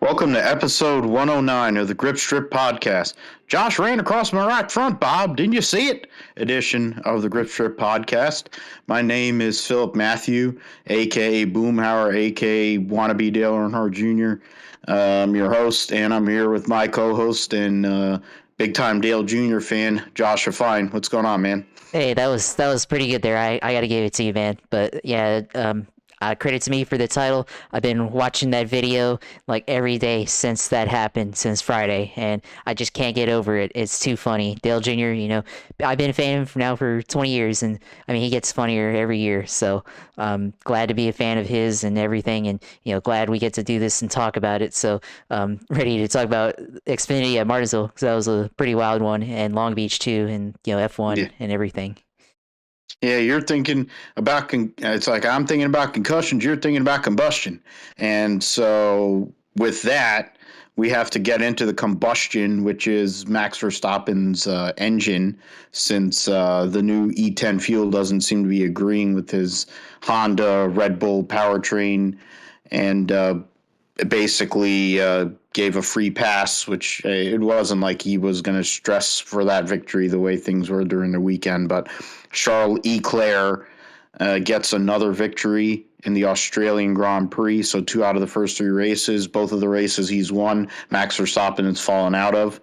Welcome to episode 109 of the Grip Strip podcast. Josh ran across my right front, Bob. Didn't you see it? Edition of the Grip Strip podcast. My name is Philip Matthew, a.k.a. Boomhauer, a.k.a. Wannabe Dale Earnhardt Jr. I'm your host, and I'm here with my co-host and big-time Dale Jr. fan, Josh Fine. What's going on, man? Hey, that was pretty good there. I gotta give it to you, man. But yeah, credit to me for the title. I've been watching that video like every day since that happened, since Friday, and I just can't get over it. It's too funny. Dale Jr., I've been a fan of him now for 20 years, and I mean, he gets funnier every year. So glad to be a fan of his and everything, and glad we get to do this and talk about it. So ready to talk about Xfinity at Martinsville because that was a pretty wild one, and Long Beach too, and Yeah. F1 and everything. Yeah, you're thinking about it's like I'm thinking about concussions, you're thinking about combustion. And so with that, we have to get into the combustion, which is Max Verstappen's engine, since the new E10 fuel doesn't seem to be agreeing with his Honda Red Bull powertrain, and basically gave a free pass, which it wasn't like he was going to stress for that victory the way things were during the weekend. But Charles Leclerc gets another victory in the Australian Grand Prix. So 2 out of the first 3 races, both of the races he's won, Max Verstappen has fallen out of.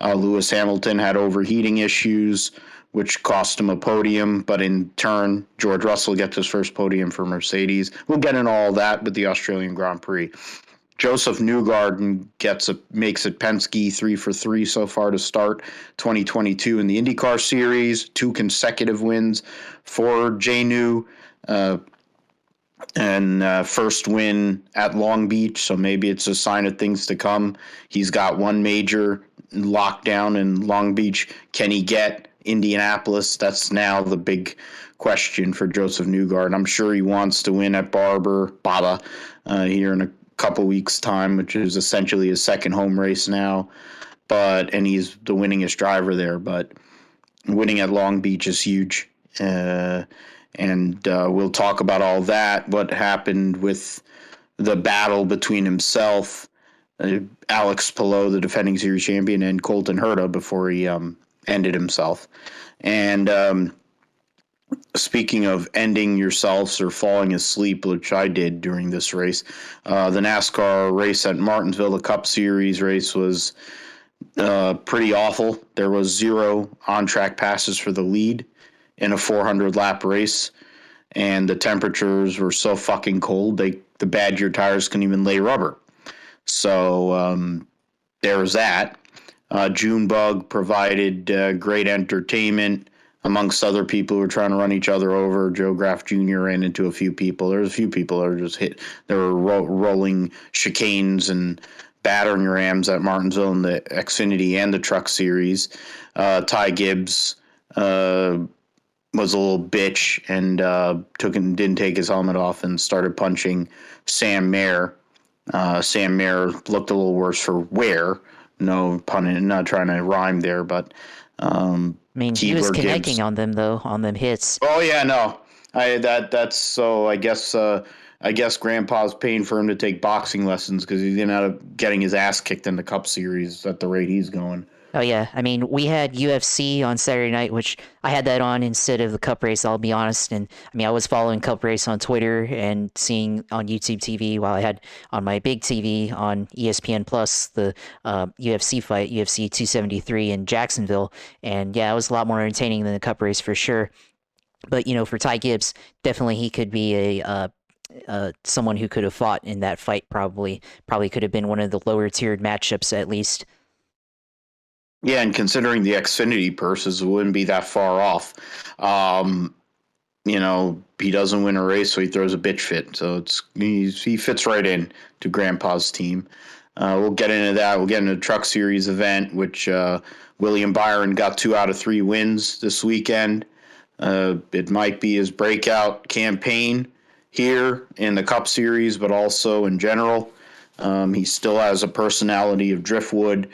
Lewis Hamilton had overheating issues, which cost him a podium. But in turn, George Russell gets his first podium for Mercedes. We'll get into all that with the Australian Grand Prix. Josef Newgarden makes it Penske 3 for 3 so far to start 2022 in the IndyCar Series. 2 consecutive wins for J New, and first win at Long Beach. So maybe it's a sign of things to come. He's got one major lockdown in Long Beach. Can he get Indianapolis? That's now the big question for Josef Newgarden. I'm sure he wants to win at Baba here in a couple weeks' time, which is essentially his second home race now. And he's the winningest driver there. But winning at Long Beach is huge. And we'll talk about all that, what happened with the battle between himself, Alex Palou, the defending series champion, and Colton Herta before he ended himself. And speaking of ending yourselves or falling asleep, which I did during this race, the NASCAR race at Martinsville, the Cup Series race, was pretty awful. There was 0 on-track passes for the lead in a 400-lap race, and the temperatures were so fucking cold, the Badger tires couldn't even lay rubber. So there was that. Junebug provided great entertainment amongst other people who were trying to run each other over. Joe Graff Jr. ran into a few people. There was a few people that were just hit. There were rolling chicanes and battering rams at Martinsville in the Xfinity and the Truck Series. Ty Gibbs was a little bitch and didn't take his helmet off and started punching Sam Mayer. Sam Mayer looked a little worse for wear. No pun, not trying to rhyme there, but I mean, he was Keebler connecting Gibbs. on them though, on them hits. Oh yeah, no, that's so. I guess Grandpa's paying for him to take boxing lessons because he's gonna end up getting his ass kicked in the Cup Series at the rate he's going. Oh yeah, I mean, we had UFC on Saturday night, which I had that on instead of the Cup race. I'll be honest, and I mean, I was following Cup race on Twitter and seeing on YouTube TV while I had on my big TV on ESPN Plus the UFC fight, UFC 273 in Jacksonville, and yeah, it was a lot more entertaining than the Cup race for sure. But for Ty Gibbs, definitely he could be someone who could have fought in that fight. Probably could have been one of the lower tiered matchups at least. Yeah, and considering the Xfinity purses, it wouldn't be that far off. He doesn't win a race, so he throws a bitch fit. So he fits right in to Grandpa's team. We'll get into that. We'll get into the Truck Series event, which William Byron got 2 out of 3 wins this weekend. It might be his breakout campaign here in the Cup Series, but also in general. He still has a personality of driftwood.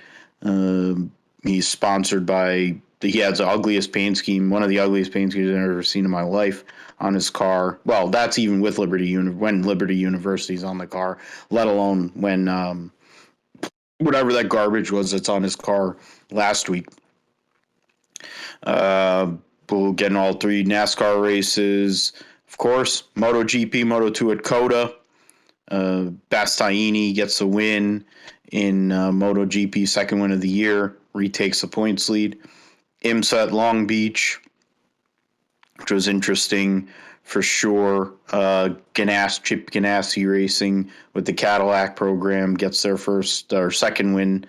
He's sponsored by, he has the ugliest paint scheme, one of the ugliest paint schemes I've ever seen in my life on his car. Well, that's even with when Liberty University's on the car, let alone when whatever that garbage was that's on his car last week. We'll get in all three NASCAR races. Of course, MotoGP, Moto2 at Coda. Bastianini gets a win in MotoGP, second win of the year, retakes the points lead. IMSA at Long Beach, which was interesting for sure. Chip Ganassi Racing with the Cadillac program gets their first or second win,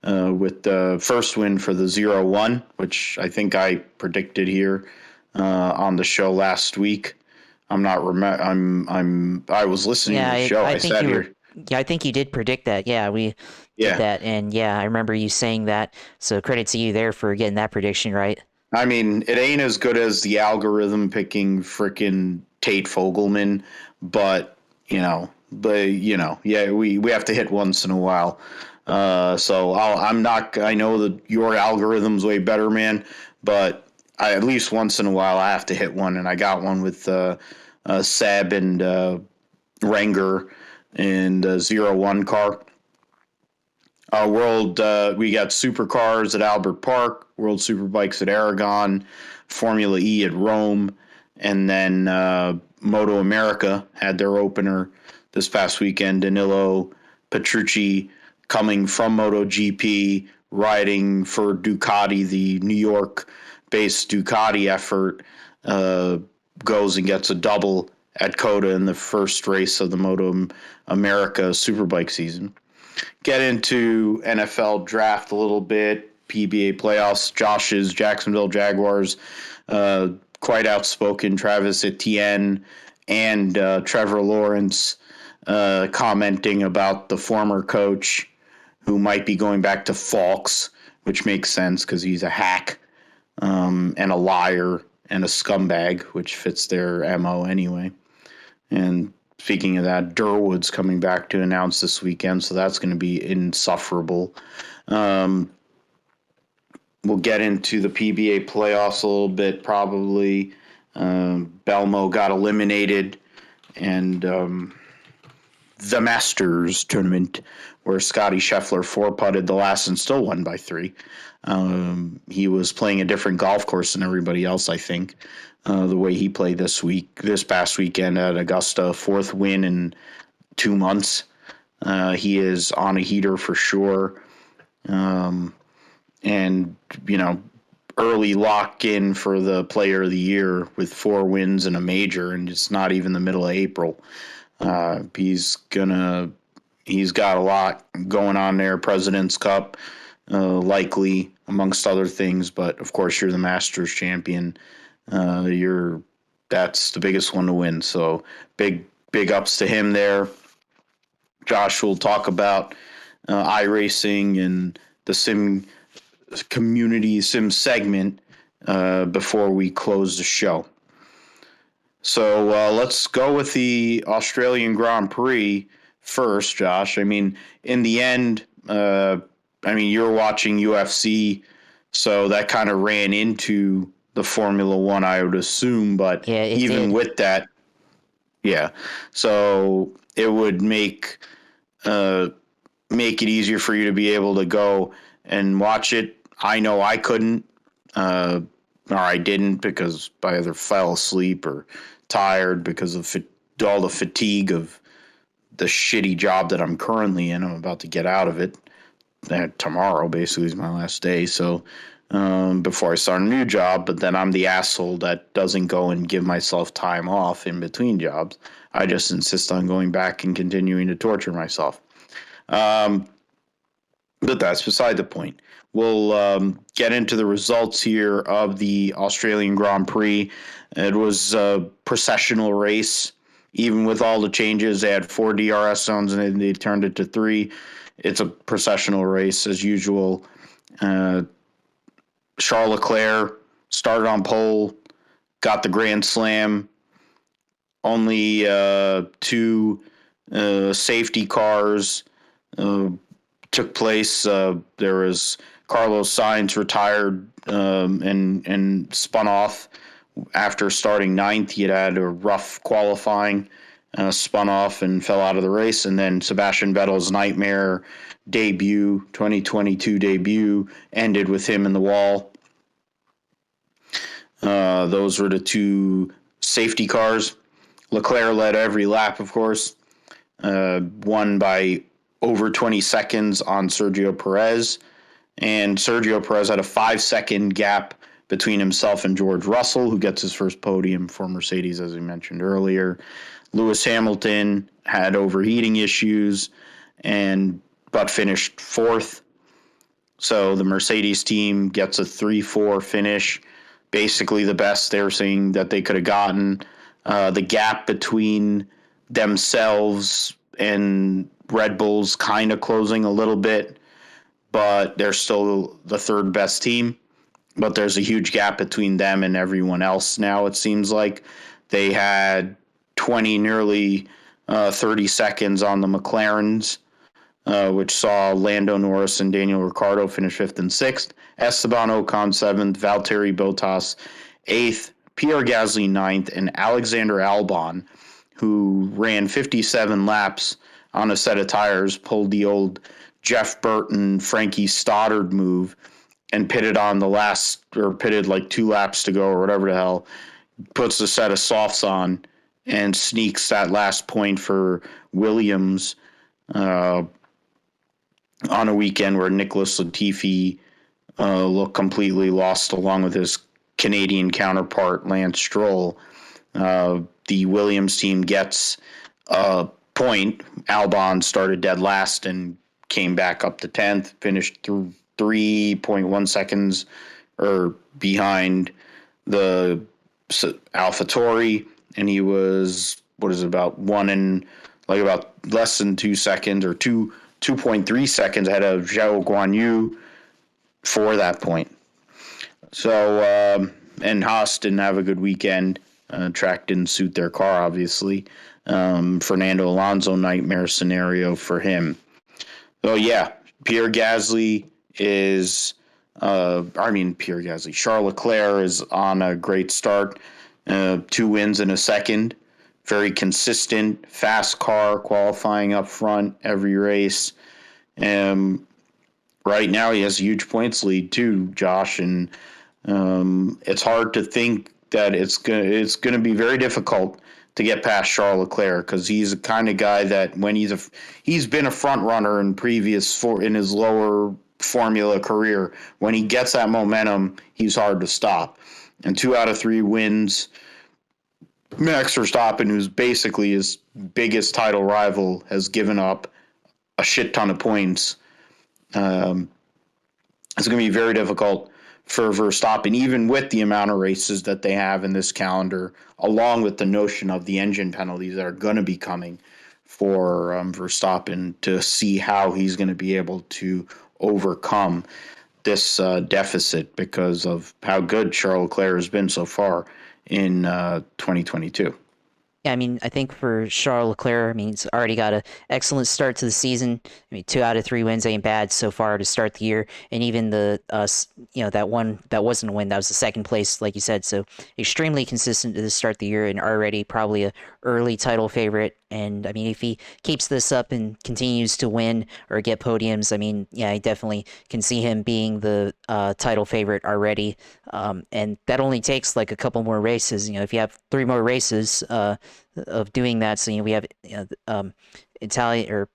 with the first win for the 0-1, which I think I predicted here on the show last week. I'm not I was listening to the show. I I think sat you here. were. Yeah, I think you did predict that. Yeah, we did Yeah. that, and yeah, I remember you saying that. So credit to you there for getting that prediction right. I mean, it ain't as good as the algorithm picking frickin' Tate Fogelman, but yeah, we have to hit once in a while. So I'm not. I know that your algorithm's way better, man, but at least once in a while I have to hit one, and I got one with Seb and Renger and 0-1 car. We got supercars at Albert Park, World Superbikes at Aragon, Formula E at Rome, and then Moto America had their opener this past weekend. Danilo Petrucci coming from MotoGP, riding for Ducati, the New York-based Ducati effort, goes and gets a double at Coda in the first race of the Moto America Superbike season. Get into NFL draft a little bit, PBA playoffs. Josh's Jacksonville Jaguars, quite outspoken. Travis Etienne and Trevor Lawrence commenting about the former coach who might be going back to Falks, which makes sense because he's a hack and a liar and a scumbag, which fits their MO anyway. And speaking of that, Durwood's coming back to announce this weekend, so that's going to be insufferable. We'll get into the PBA playoffs a little bit, probably. Belmo got eliminated, and the Masters tournament, where Scotty Scheffler four-putted the last and still won by 3. He was playing a different golf course than everybody else, I think. The way he played this past weekend at Augusta, fourth win in 2 months. He is on a heater for sure. And, early lock in for the player of the year with 4 wins and a major, and it's not even the middle of April. He's got a lot going on there. President's Cup, likely amongst other things, but of course you're the Masters champion. That's the biggest one to win. So big ups to him there. Josh will talk about iRacing and the sim segment before we close the show. So let's go with the Australian Grand Prix first, Josh. I mean, in the end, you're watching UFC, so that kind of ran into the Formula One, I would assume. But Yeah, even with that, yeah. So it would make it easier for you to be able to go and watch it. I know I couldn't, or I didn't, because I either fell asleep or tired because of all the fatigue of the shitty job that I'm currently in. I'm about to get out of it. Tomorrow basically is my last day. So before I start a new job, but then I'm the asshole that doesn't go and give myself time off in between jobs. I just insist on going back and continuing to torture myself. But that's beside the point. We'll get into the results here of the Australian Grand Prix. It was a processional race. Even with all the changes, they had 4 DRS zones and they turned it to 3. It's a processional race as usual. Charles Leclerc started on pole, got the Grand Slam. Only 2 safety cars took place. There was Carlos Sainz retired and spun off after starting 9th. He had a rough qualifying spun off and fell out of the race. And then Sebastian Vettel's nightmare debut, 2022 debut, ended with him in the wall. Those were the two safety cars. Leclerc led every lap, of course, won by over 20 seconds on Sergio Perez. And Sergio Perez had a 5-second gap between himself and George Russell, who gets his first podium for Mercedes, as we mentioned earlier. Lewis Hamilton had overheating issues but finished fourth. So the Mercedes team gets a 3-4 finish, basically the best they were saying that they could have gotten. The gap between themselves and Red Bull's kind of closing a little bit, but they're still the third best team. But there's a huge gap between them and everyone else now, it seems like. They had 20, nearly 30 seconds on the McLarens, which saw Lando Norris and Daniel Ricciardo finish 5th and 6th, Esteban Ocon 7th, Valtteri Bottas 8th, Pierre Gasly 9th, and Alexander Albon, who ran 57 laps on a set of tires, pulled the old Jeff Burton, Frankie Stoddard move and pitted like 2 laps to go or whatever the hell, puts a set of softs on and sneaks that last point for Williams on a weekend where Nicholas Latifi looked completely lost along with his Canadian counterpart, Lance Stroll. The Williams team gets a point. Albon started dead last and came back up to 10th, finished through 3.1 seconds or behind the AlphaTauri, and he was about less than 2 seconds or 2.3 seconds ahead of Zhou Guanyu for that point. So and Haas didn't have a good weekend. Track didn't suit their car, obviously. Fernando Alonso nightmare scenario for him. So yeah, Charles Leclerc is on a great start. 2 wins in a second. Very consistent, fast car, qualifying up front every race. Right now he has a huge points lead too, Josh, and it's hard to think that it's going to be very difficult to get past Charles Leclerc, because he's the kind of guy that when he's been a front runner in in his lower Formula career. When he gets that momentum, he's hard to stop. And 2 out of 3 wins, Max Verstappen, who's basically his biggest title rival, has given up a shit ton of points. It's going to be very difficult for Verstappen, even with the amount of races that they have in this calendar, along with the notion of the engine penalties that are going to be coming for Verstappen, to see how he's going to be able to overcome this deficit because of how good Charles Leclerc has been so far in 2022. Yeah, I mean, I think for Charles Leclerc, I mean, he's already got an excellent start to the season. I mean, 2 out of 3 wins ain't bad so far to start the year. And even that one that wasn't a win, that was the second place, like you said. So extremely consistent to the start of the year, and already probably a early title favorite. And I mean, if he keeps this up and continues to win or get podiums, I mean, yeah, I definitely can see him being the title favorite already. And that only takes like a couple more races. If you have 3 more races of doing that, so we have Italian, or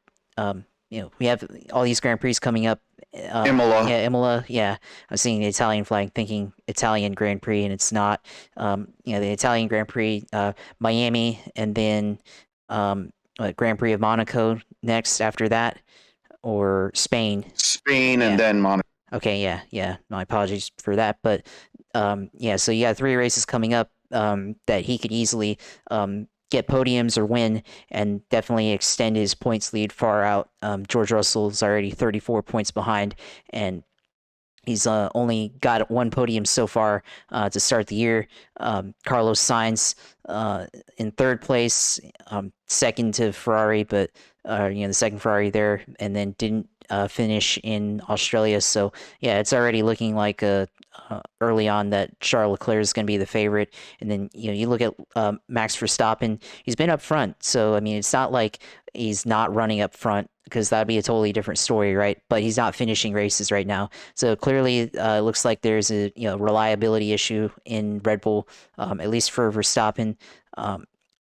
we have all these Grand Prix coming up. Imola. Yeah, Imola. Yeah, I was seeing the Italian flag, thinking Italian Grand Prix, and it's not. The Italian Grand Prix, Miami, and then Grand Prix of Monaco next after that, or Spain. And then Monaco. Okay, yeah. My apologies for that, but so you got 3 races coming up that he could easily get podiums or win, and definitely extend his points lead far out. George Russell's already 34 points behind, and He's only got one podium so far to start the year. Carlos Sainz in third place, second to Ferrari, but the second Ferrari there, and then didn't finish in Australia. So yeah, it's already looking like early on that Charles Leclerc is going to be the favorite. And then you look at Max Verstappen, he's been up front, so I mean it's not like he's not running up front, because that'd be a totally different story, right? But he's not finishing races right now. So clearly, it looks like there's a reliability issue in Red Bull, at least for Verstappen.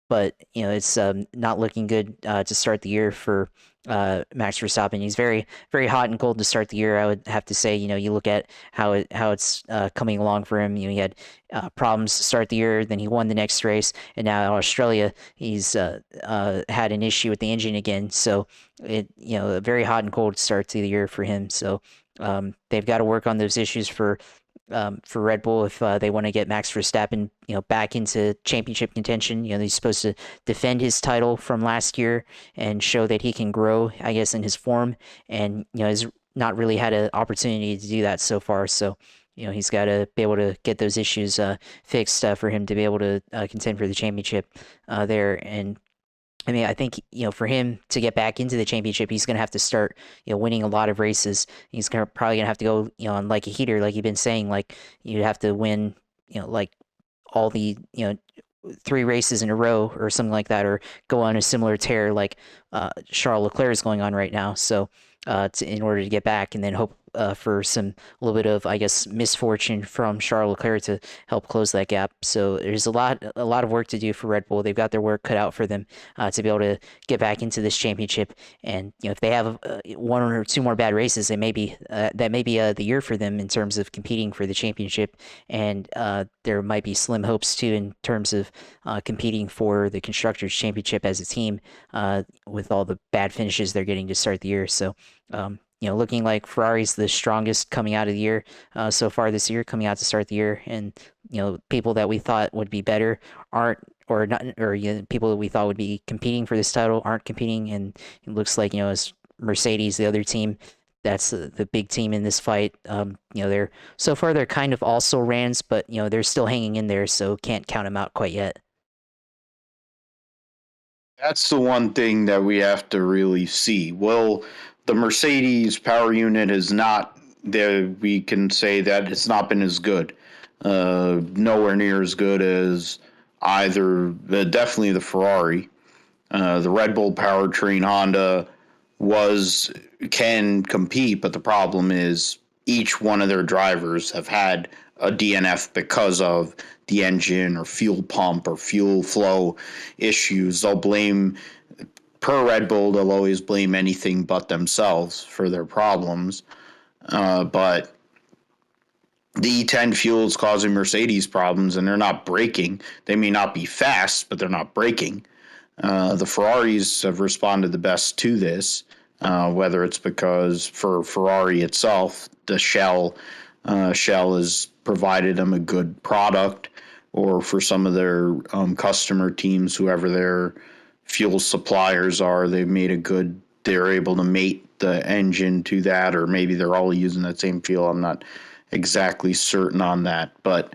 But it's not looking good to start the year for Max Verstappen. He's very very hot and cold to start the year. I would have to say. You look at how it's coming along for him. He had problems to start the year, then he won the next race, and now in Australia he's had an issue with the engine again. So a very hot and cold start to the year for him. So they've got to work on those issues for Red Bull if they want to get Max Verstappen, back into championship contention. He's supposed to defend his title from last year and show that he can grow, I guess, in his form. And has not really had an opportunity to do that so far. So he's got to be able to get those issues fixed for him to be able to contend for the championship there. And I mean, I think, for him to get back into the championship, he's going to have to start, winning a lot of races. He's probably going to have to go, on like a heater, like you've been saying, like you have to win, like all the, 3 races in a row or something like that, or go on a similar tear like Charles Leclerc is going on right now. So in order to get back, and then hope for a little bit of, I guess, misfortune from Charles Leclerc to help close that gap. So there's a lot of work to do for Red Bull. They've got their work cut out for them to be able to get back into this championship. And if they have 1 or 2 more bad races, that may be the year for them in terms of competing for the championship. And there might be slim hopes too in terms of competing for the constructors championship as a team with all the bad finishes they're getting to start the year. So looking like Ferrari's the strongest coming out of the year so far this year, coming out to start the year. And people that we thought would be better aren't, or not, or people that we thought would be competing for this title aren't competing. And it looks like as Mercedes, the other team, that's the big team in this fight. They're so far they're kind of also Rans, but they're still hanging in there, so can't count them out quite yet. That's the one thing that we have to really see. Well, the Mercedes power unit is not there. We can say that it's not been as good. Nowhere near as good as either, definitely the Ferrari. The Red Bull powertrain Honda can compete, but the problem is each one of their drivers have had a DNF because of the engine or fuel pump or fuel flow issues. They'll blame, per Red Bull, they'll always blame anything but themselves for their problems. But the E10 fuel is causing Mercedes problems, and they're not braking. They may not be fast, but they're not braking. The Ferraris have responded the best to this, whether it's because for Ferrari itself, the Shell has provided them a good product, or for some of their customer teams, whoever their fuel suppliers are, they're able to mate the engine to that, or maybe they're all using that same fuel. I'm not exactly certain on that, but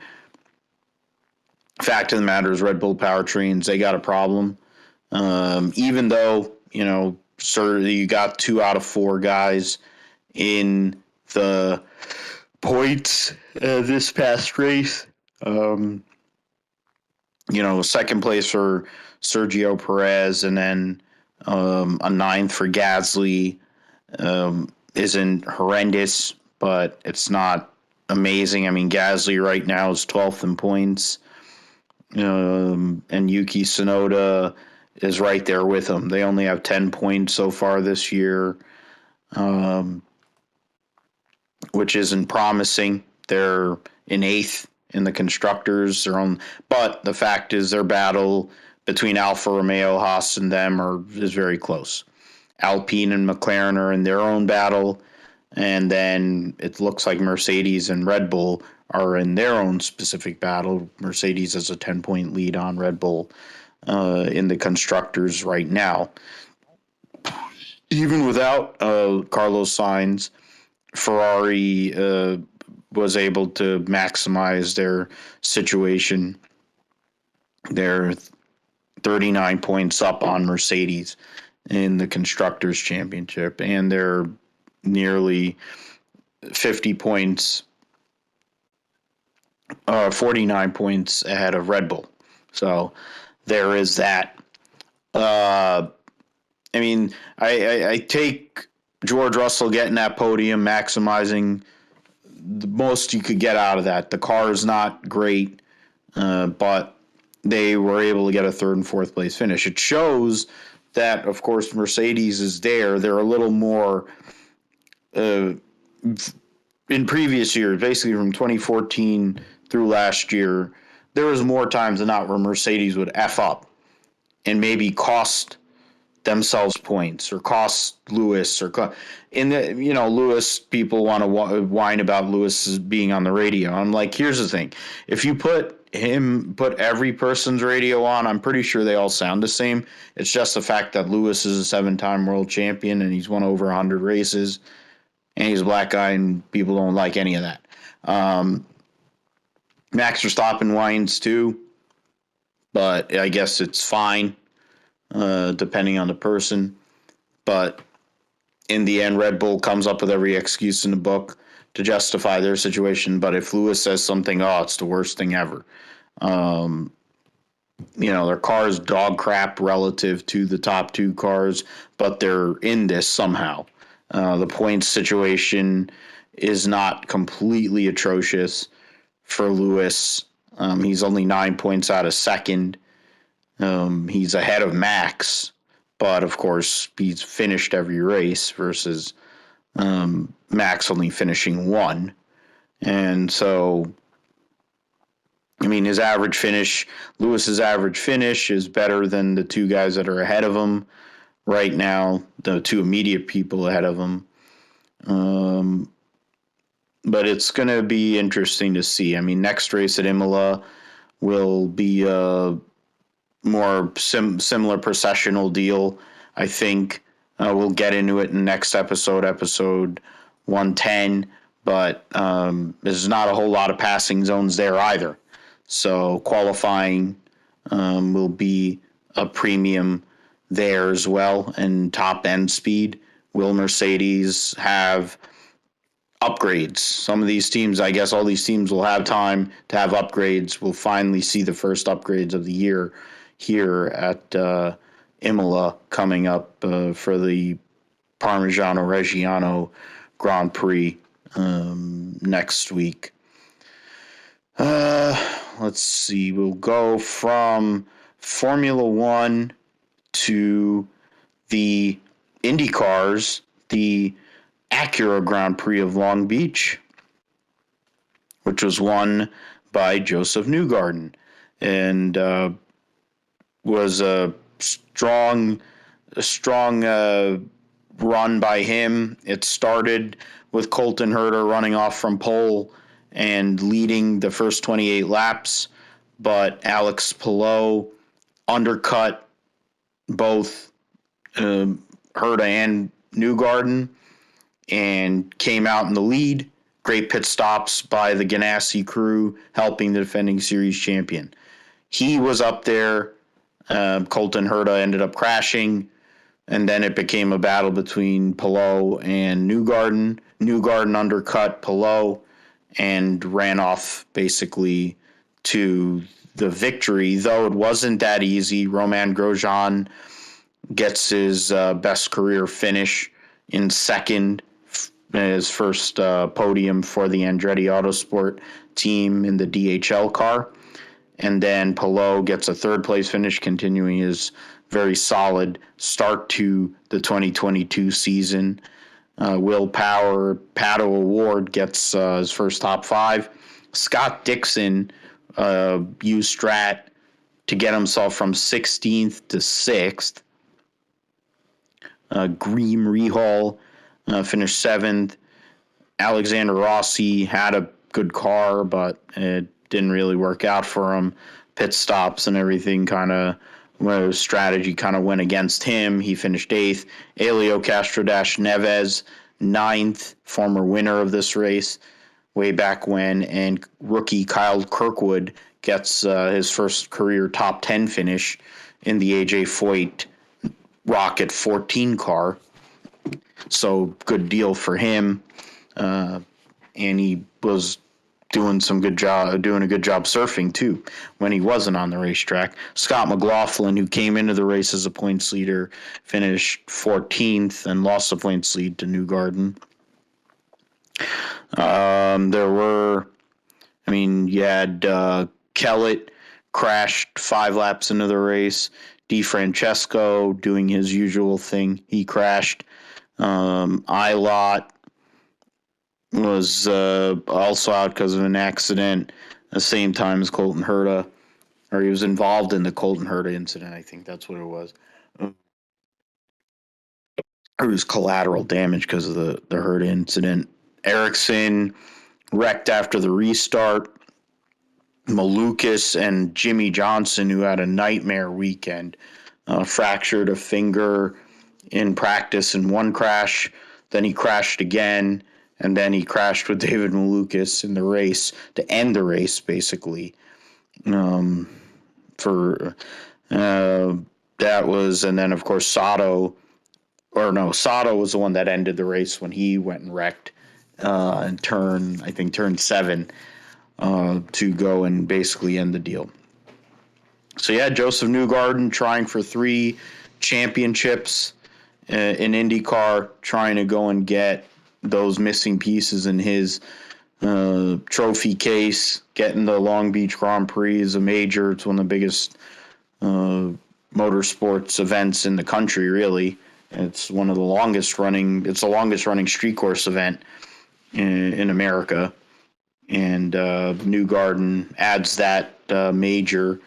fact of the matter is Red Bull powertrains, they got a problem. Even though, you got 2 out of 4 guys in the points this past race. Second place for Sergio Perez, and then a 9th for Gasly isn't horrendous, but it's not amazing. I mean, Gasly right now is 12th in points, and Yuki Tsunoda is right there with them. They only have 10 points so far this year, which isn't promising. They're in 8th in the constructors. But the fact is their battle between Alfa Romeo, Haas, and them is very close. Alpine and McLaren are in their own battle, and then it looks like Mercedes and Red Bull are in their own specific battle. Mercedes has a 10-point lead on Red Bull in the constructors right now. Even without Carlos Sainz, Ferrari was able to maximize their situation. They're 39 points up on Mercedes in the Constructors' Championship, and they're nearly 50 points, 49 points ahead of Red Bull. So there is that. I take George Russell getting that podium, maximizing the most you could get out of that. The car is not great, but they were able to get a third and fourth place finish. It shows that, of course, Mercedes is there. They're a little more in previous years, basically from 2014 through last year, there was more times than not where Mercedes would F up and maybe cost themselves points or cost Lewis Lewis, people want to whine about Lewis being on the radio. I'm like, here's the thing. If you put every person's radio on, I'm pretty sure they all sound the same. It's just the fact that Lewis is a 7-time world champion and he's won over 100 races and he's a black guy and people don't like any of that. Max Verstappen whines too, but I guess it's fine. Depending on the person. But in the end, Red Bull comes up with every excuse in the book to justify their situation. But if Lewis says something, it's the worst thing ever. Their car is dog crap relative to the top two cars, but they're in this somehow. The points situation is not completely atrocious for Lewis. He's only 9 points out of second. He's ahead of Max, but of course he's finished every race versus Max only finishing one. And so, his average finish, Lewis's average finish is better than the two guys that are ahead of him right now, the two immediate people ahead of him. But it's going to be interesting to see. Next race at Imola will be more similar processional deal. I think we'll get into it in next episode 110, but there's not a whole lot of passing zones there either. So qualifying will be a premium there as well, and top end speed. Will Mercedes have upgrades? Some of these teams, I guess all these teams will have time to have upgrades. We'll finally see the first upgrades of the year here at Imola coming up for the Parmigiano Reggiano Grand Prix next week. Let's see. We'll go from Formula One to the IndyCars, the Acura Grand Prix of Long Beach, which was won by Josef Newgarden, and was a strong run by him. It started with Colton Herta running off from pole and leading the first 28 laps, but Alex Palou undercut both Herta and Newgarden and came out in the lead. Great pit stops by the Ganassi crew, helping the defending series champion. He was up there. Colton Herta ended up crashing, and then it became a battle between Palou and Newgarden. Newgarden undercut Palou and ran off basically to the victory, though it wasn't that easy. Romain Grosjean gets his best career finish in second, his first podium for the Andretti Autosport team in the DHL car. And then Palou gets a third place finish, continuing his very solid start to the 2022 season. Will Power Pato Award gets his first top five. Scott Dixon used Strat to get himself from 16th to 6th. Greem Rehal finished 7th. Alexander Rossi had a good car, but it didn't really work out for him. Pit stops and everything strategy kind of went against him. He finished 8th. Elio Castro-Neves, 9th, former winner of this race. way back when, and rookie Kyle Kirkwood gets his first career top 10 finish in the AJ Foyt Rocket 14 car. So good deal for him. And he was doing a good job surfing too when he wasn't on the racetrack. Scott McLaughlin, who came into the race as a points leader, finished 14th and lost the points lead to Newgarden. You had Kellett crashed 5 laps into the race. DeFrancesco doing his usual thing. He crashed. Ilott was also out because of an accident at the same time as Colton Herta, or he was involved in the Colton Herta incident. I think that's what it was. It was collateral damage because of the Herta incident. Ericsson wrecked after the restart. Malukas and Jimmy Johnson, who had a nightmare weekend, fractured a finger in practice in one crash. Then he crashed again, and then he crashed with David Malukas in the race to end the race, basically. That was, and then of course Sato was the one that ended the race when he went and wrecked in turn 7 to go and basically end the deal. So yeah, Josef Newgarden trying for 3 championships in IndyCar, trying to go and get those missing pieces in his trophy case. Getting the Long Beach Grand Prix is a major. It's one of the biggest motorsports events in the country, really. It's one of the longest running. It's the longest running street course event in America, and Newgarden adds that major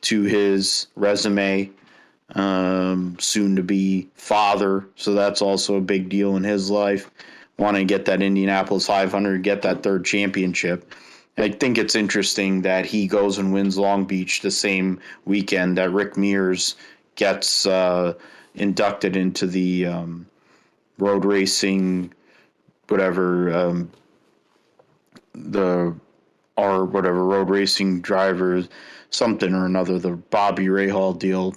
to his resume. Soon to be father, so that's also a big deal in his life. Want to get that Indianapolis 500, get that 3rd championship. I think it's interesting that he goes and wins Long Beach the same weekend that Rick Mears gets inducted into the road racing, road racing drivers, something or another, the Bobby Rahal deal,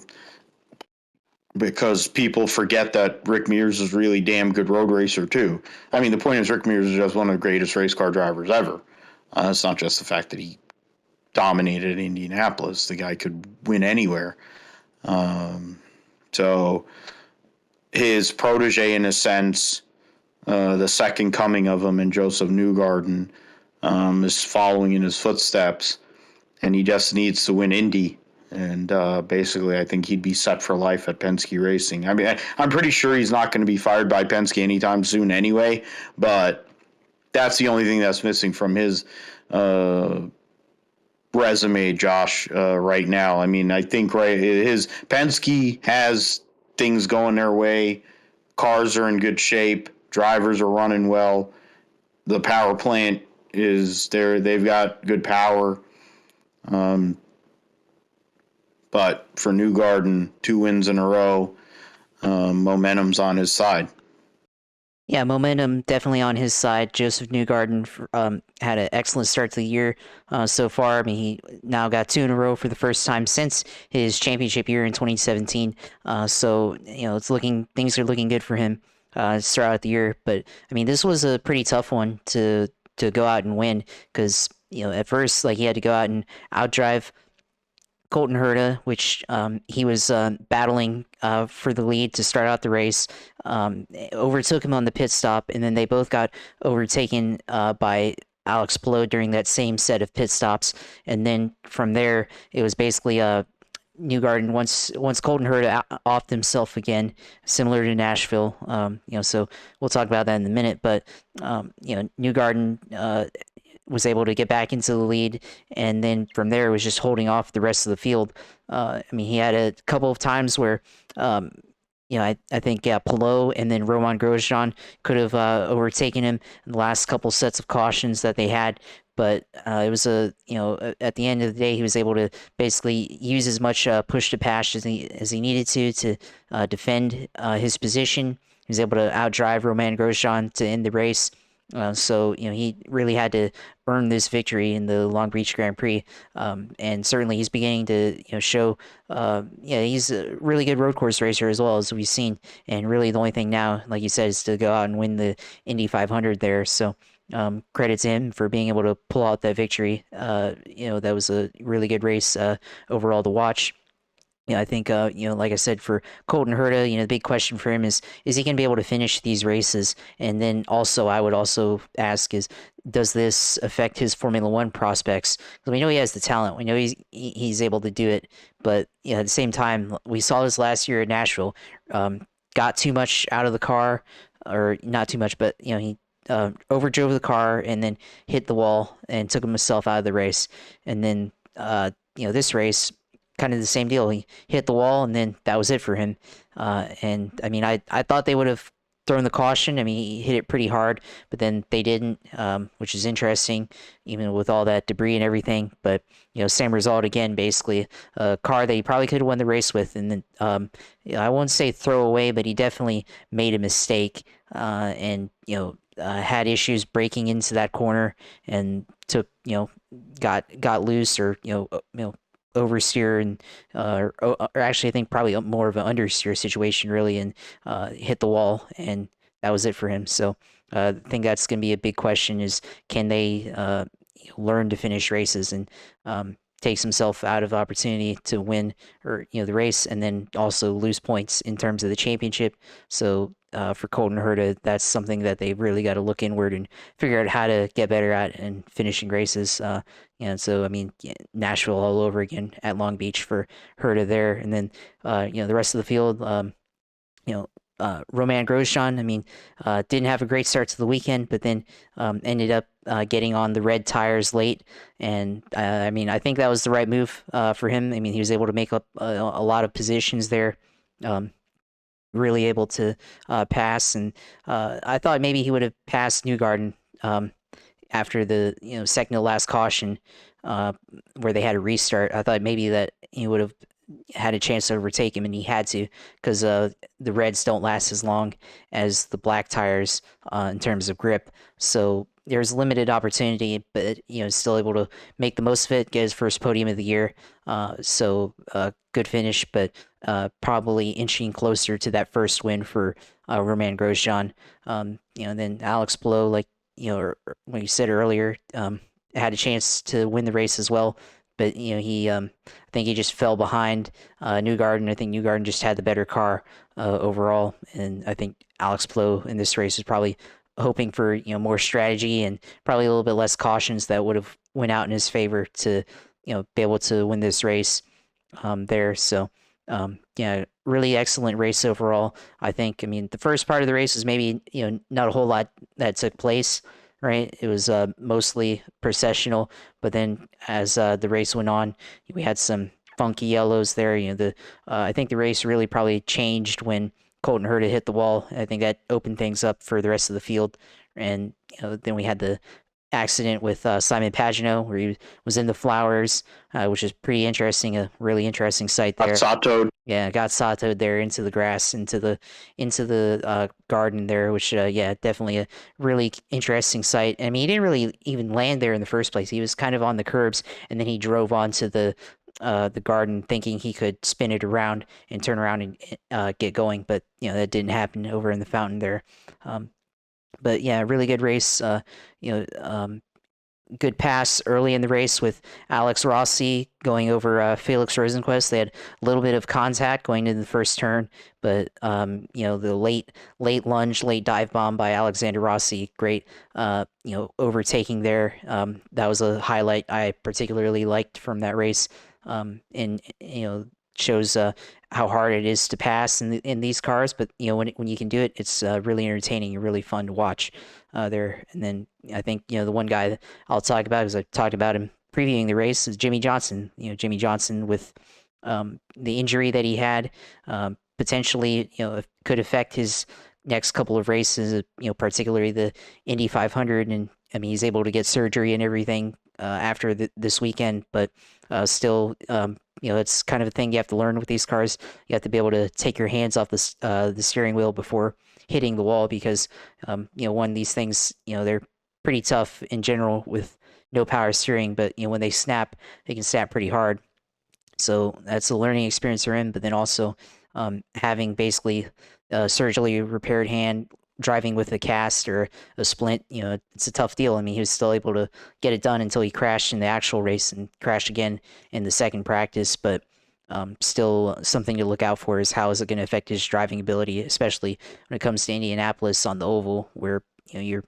because people forget that Rick Mears is really damn good road racer too. I mean, the point is Rick Mears is just one of the greatest race car drivers ever. It's not just the fact that he dominated Indianapolis. The guy could win anywhere. So his protege, in a sense, the second coming of him, and Josef Newgarden, is following in his footsteps, and he just needs to win Indy. And basically, I think he'd be set for life at Penske Racing. I mean, I'm pretty sure he's not going to be fired by Penske anytime soon anyway, but that's the only thing that's missing from his resume, Josh, right now. I mean, I think his Penske has things going their way. Cars are in good shape. Drivers are running well. The power plant is there. They've got good power. But for Newgarden, 2 wins in a row, momentum's on his side. Yeah, momentum definitely on his side. Josef Newgarden had an excellent start to the year so far. I mean, he now got 2 in a row for the first time since his championship year in 2017. So things are looking good for him throughout the year. But I mean, this was a pretty tough one to go out and win, because at first, he had to go out and outdrive Colton Herta, which he was battling for the lead to start out the race, overtook him on the pit stop, and then they both got overtaken by Alex Palou during that same set of pit stops. And then from there, it was basically Newgarden once Colton Herta offed himself again, similar to Nashville. So we'll talk about that in a minute. But Newgarden was able to get back into the lead, and then from there was just holding off the rest of the field. I mean, he had a couple of times where, I think Palou and then Romain Grosjean could have overtaken him in the last couple sets of cautions that they had. But it was at the end of the day, he was able to basically use as much push to pass as he needed to defend his position. He was able to outdrive Romain Grosjean to end the race. So he really had to earn this victory in the Long Beach Grand Prix, and certainly he's beginning to show. Yeah, he's a really good road course racer as well as we've seen. And really, the only thing now, like you said, is to go out and win the Indy 500 there. So credit to him for being able to pull out that victory. That was a really good race overall to watch. I think, like I said, for Colton Herta, the big question for him is he going to be able to finish these races? And then also, I would also ask does this affect his Formula One prospects? Because we know he has the talent. We know he's able to do it. But, at the same time, we saw this last year at Nashville. Got too much out of the car, or not too much, but, he overdrove the car and then hit the wall and took himself out of the race. And then, this race, kind of the same deal. He hit the wall, and then that was it for him. And I mean, I thought they would have thrown the caution. I mean, he hit it pretty hard, but then they didn't, which is interesting, even with all that debris and everything. But same result again. Basically, a car that he probably could have won the race with, and then I won't say throw away, but he definitely made a mistake, and had issues breaking into that corner, and took got loose, or oversteer, and or actually I think probably more of an understeer situation really, and hit the wall, and that was it for him. So I think that's going to be a big question, is can they learn to finish races, and takes himself out of the opportunity to win, or the race, and then also lose points in terms of the championship. So for Colton Herta, that's something that they've really got to look inward and figure out how to get better at and finishing races. And so, I mean, Nashville all over again at Long Beach for Herta there. And then, the rest of the field, Romain Grosjean, I mean, didn't have a great start to the weekend, but then ended up getting on the red tires late. And I mean, I think that was the right move for him. I mean, he was able to make up a lot of positions there. Really able to pass, and I thought maybe he would have passed Newgarden after the second to last caution, where they had a restart. I thought maybe that he would have had a chance to overtake him, and he had to, because the reds don't last as long as the black tires in terms of grip. So there's limited opportunity, but still able to make the most of it, get his first podium of the year. So good finish, but probably inching closer to that first win for Romain Grosjean. And then Alex Palou, like when you said earlier, had a chance to win the race as well, but he I think he just fell behind Newgarden. I think Newgarden just had the better car overall, and I think Alex Palou in this race was probably hoping for more strategy and probably a little bit less cautions that would have went out in his favor to be able to win this race there. So yeah, really excellent race overall. I think. I mean, the first part of the race was maybe not a whole lot that took place. Right, it was mostly processional, but then as the race went on, we had some funky yellows there. I think the race really probably changed when Colton Herta hit the wall. I think that opened things up for the rest of the field, and then we had the accident with Simon Pagenaud, where he was in the flowers, which is pretty interesting. A really interesting sight there. Sato. Yeah, got satoed there into the grass, into the garden there, which yeah, definitely a really interesting sight. I mean, he didn't really even land there in the first place. He was kind of on the curbs, and then he drove onto the garden, thinking he could spin it around and turn around and get going. But that didn't happen over in the fountain there. But yeah, really good race. Good pass early in the race with Alex Rossi going over Felix Rosenqvist. They had a little bit of contact going into the first turn, but the late lunge, late dive bomb by Alexander Rossi, great overtaking there. That was a highlight I particularly liked from that race, and shows how hard it is to pass in these cars. But when you can do it, it's really entertaining and really fun to watch there. And then I think the one guy that I'll talk about, because I talked about him previewing the race, is Jimmy Johnson. Jimmy Johnson with the injury that he had, potentially could affect his next couple of races. Particularly the Indy 500, and I mean he's able to get surgery and everything after this weekend, but still. It's kind of a thing you have to learn with these cars. You have to be able to take your hands off the steering wheel before hitting the wall because one of these things, they're pretty tough in general with no power steering, but when they snap, they can snap pretty hard. So that's a learning experience for him. But then also having basically a surgically repaired hand, driving with a cast or a splint, it's a tough deal. I mean, he was still able to get it done until he crashed in the actual race and crashed again in the second practice. But still something to look out for is how is it going to affect his driving ability, especially when it comes to Indianapolis on the oval, where you're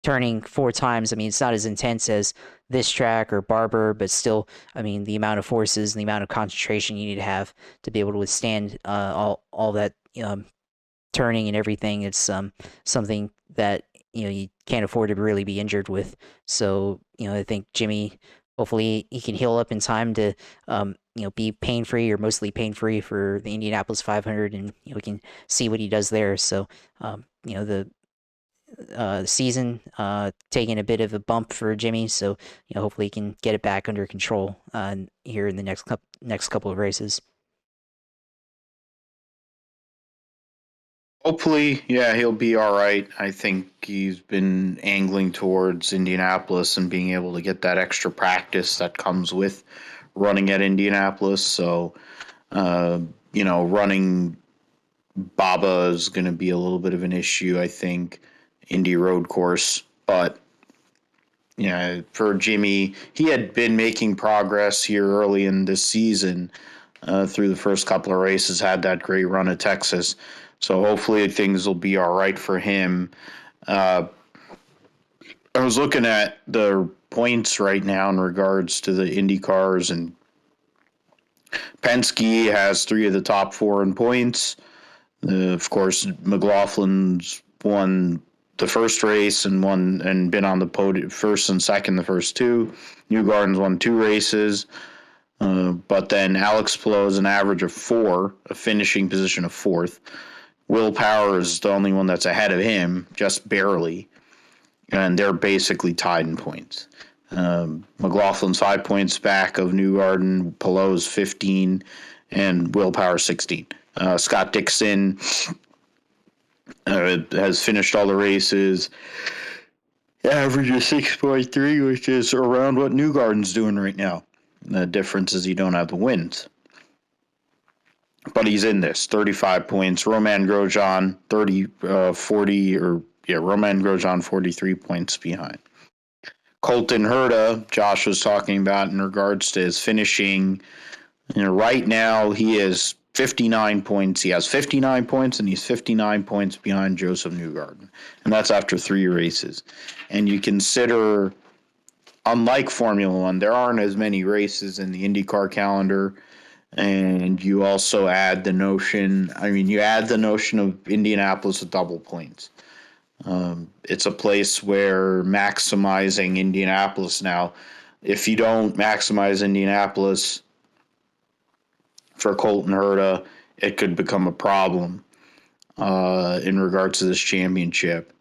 turning 4 times. I mean, it's not as intense as this track or Barber, but still, I mean, the amount of forces and the amount of concentration you need to have to be able to withstand all that turning and everything. It's something that you can't afford to really be injured with. So I think Jimmy, hopefully he can heal up in time to be pain free or mostly pain free for the Indianapolis 500, and we can see what he does there. So the season taking a bit of a bump for Jimmy, so hopefully he can get it back under control here in the next couple of races. Hopefully, yeah, he'll be all right. I think he's been angling towards Indianapolis and being able to get that extra practice that comes with running at Indianapolis. So, running Baba is going to be a little bit of an issue, I think, Indy road course. But, yeah, for Jimmy, he had been making progress here early in this season through the first couple of races, had that great run at Texas. So hopefully things will be all right for him. I was looking at the points right now in regards to the Indy cars, and Penske has 3 of the top 4 in points. Of course, McLaughlin's won the first race and been on the podium first and second the first 2. Newgarden's won 2 races. But then Alex Palou is an average of 4, a finishing position of 4th. Will Power is the only one that's ahead of him, just barely. And they're basically tied in points. McLaughlin's 5 points back of Newgarden, Palou's 15, and Will Power 16. Scott Dixon has finished all the races. Average of 6.3, which is around what Newgarden's doing right now. The difference is you don't have the wins. But he's in this, 35 points. Romain Grosjean, Romain Grosjean, 43 points behind. Colton Herta, Josh was talking about in regards to his finishing. Right now he is 59 points. He has 59 points, and he's 59 points behind Josef Newgarden. And that's after 3 races. And you consider, unlike Formula One, there aren't as many races in the IndyCar calendar. And you also add the notion, of Indianapolis with double points. It's a place where maximizing Indianapolis now, if you don't maximize Indianapolis for Colton Herta, it could become a problem in regards to this championship.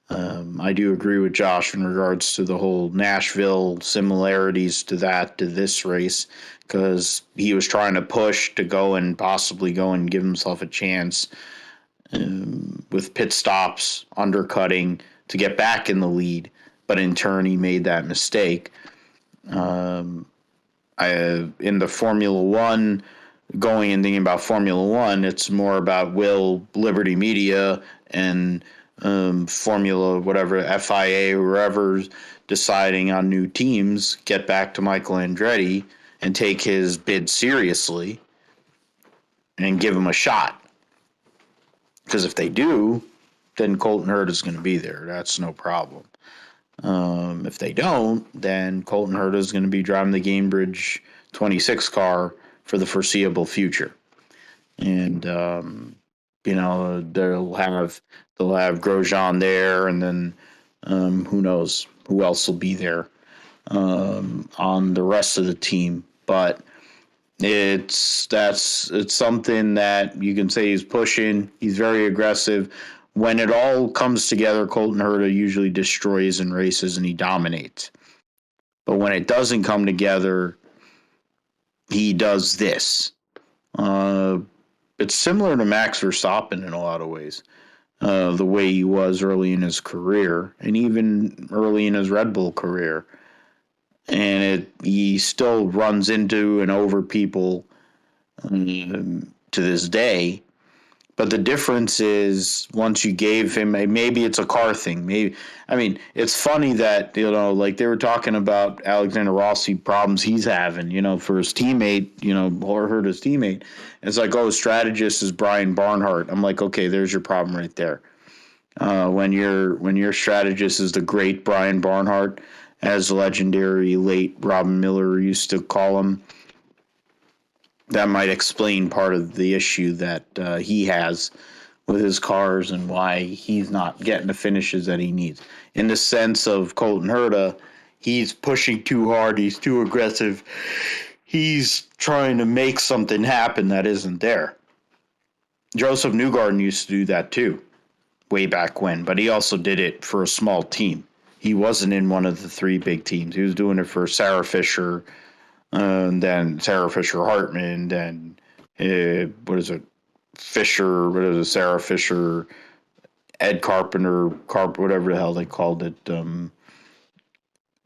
I do agree with Josh in regards to the whole Nashville similarities to this race, because he was trying to push to go and possibly go and give himself a chance with pit stops, undercutting to get back in the lead. But in turn, he made that mistake. In the Formula One, going and thinking about Formula One, it's more about will Liberty Media and Formula, whatever, FIA, whoever's deciding on new teams, get back to Michael Andretti and take his bid seriously and give him a shot. Because if they do, then Colton Herta is going to be there. That's no problem. If they don't, then Colton Herta is going to be driving the Gamebridge 26 car for the foreseeable future. And, they'll have Grosjean there, and then who knows who else will be there on the rest of the team. But it's something that you can say he's pushing. He's very aggressive. When it all comes together, Colton Herta usually destroys in races and he dominates. But when it doesn't come together, he does this. It's similar to Max Verstappen in a lot of ways. the way he was early in his career and even early in his Red Bull career. And he still runs into and over people to this day. But the difference is once you gave him maybe it's a car thing. It's funny that, like they were talking about Alexander Rossi problems he's having, for his teammate, or hurt his teammate. It's like, his strategist is Brian Barnhart. I'm like, okay, there's your problem right there. When your strategist is the great Brian Barnhart, as the legendary late Robin Miller used to call him, that might explain part of the issue that he has with his cars and why he's not getting the finishes that he needs. In the sense of Colton Herta, he's pushing too hard. He's too aggressive. He's trying to make something happen that isn't there. Josef Newgarden used to do that too, way back when, but he also did it for a small team. He wasn't in one of the three big teams. He was doing it for Sarah Fisher, and then Sarah Fisher Hartman, then Sarah Fisher, Ed Carpenter, whatever the hell they called it,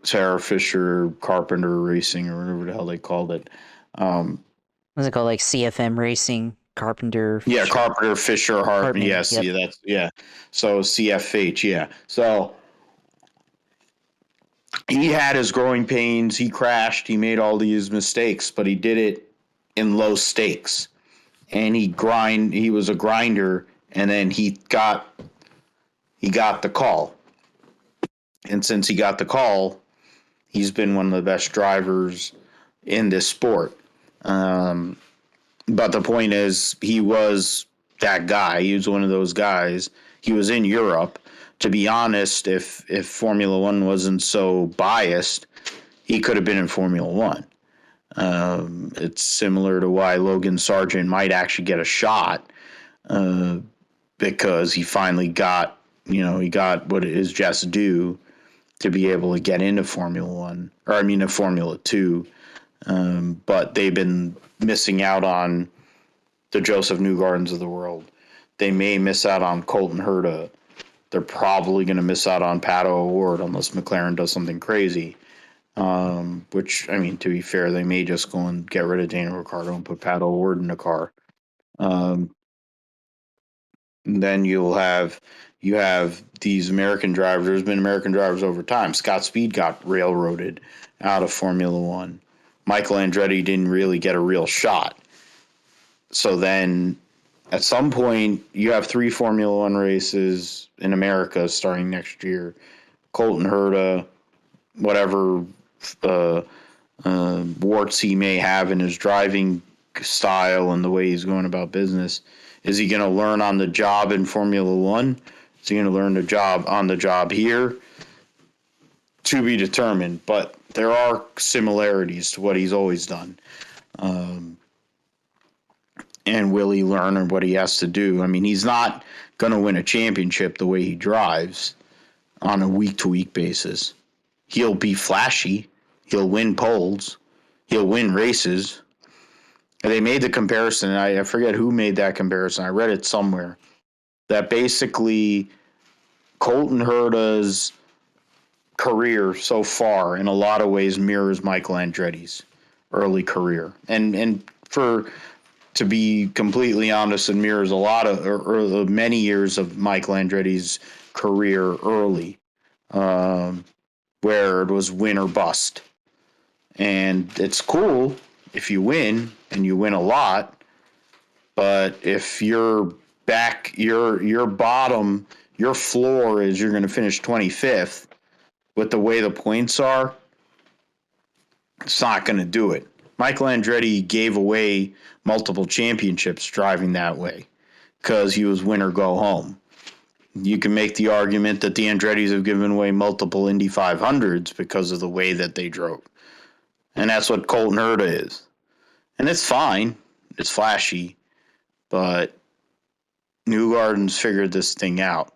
Sarah Fisher Carpenter Racing or whatever the hell they called it. Was it called like CFM Racing? Carpenter? Yeah, Fisher? Carpenter, Fisher, Hartman. Yes, Yep. yeah. So CFH, yeah. So he had his growing pains. He crashed. He made all these mistakes, but he did it in low stakes. And he was a grinder, and then he got the call. And since he got the call, he's been one of the best drivers in this sport. But the point is, he was that guy. He was one of those guys. He was in Europe. To be honest, if Formula One wasn't so biased, he could have been in Formula One. It's similar to why Logan Sargent might actually get a shot, because he finally got what is just due to be able to get into Formula One, to Formula Two. But they've been missing out on the Josef Newgardens of the world. They may miss out on Colton Herta. They're probably going to miss out on Pato O'Ward unless McLaren does something crazy. Which, to be fair, they may just go and get rid of Daniel Ricciardo and put Pato O'Ward in the car. Then you have these American drivers. There's been American drivers over time. Scott Speed got railroaded out of Formula One. Michael Andretti didn't really get a real shot. So then at some point, you have 3 Formula One races in America starting next year. Colton Herta, whatever warts he may have in his driving style and the way he's going about business. Is he going to learn on the job in Formula One? Is he going to learn on the job here? To be determined, but there are similarities to what he's always done. And will he learn what he has to do? He's not going to win a championship the way he drives on a week-to-week basis. He'll be flashy. He'll win poles. He'll win races. And they made the comparison. I forget who made that comparison. I read it somewhere. That basically Colton Herta's career so far in a lot of ways mirrors Michael Andretti's early career. And to be completely honest, it mirrors a lot of many years of Michael Andretti's career early, where it was win or bust. And it's cool if you win and you win a lot, but if your bottom, your floor is you're going to finish 25th with the way the points are, it's not going to do it. Michael Andretti gave away multiple championships driving that way because he was win or go home. You can make the argument that the Andrettis have given away multiple Indy 500s because of the way that they drove. And that's what Colton Herta is. And it's fine. It's flashy. But Newgarden's figured this thing out.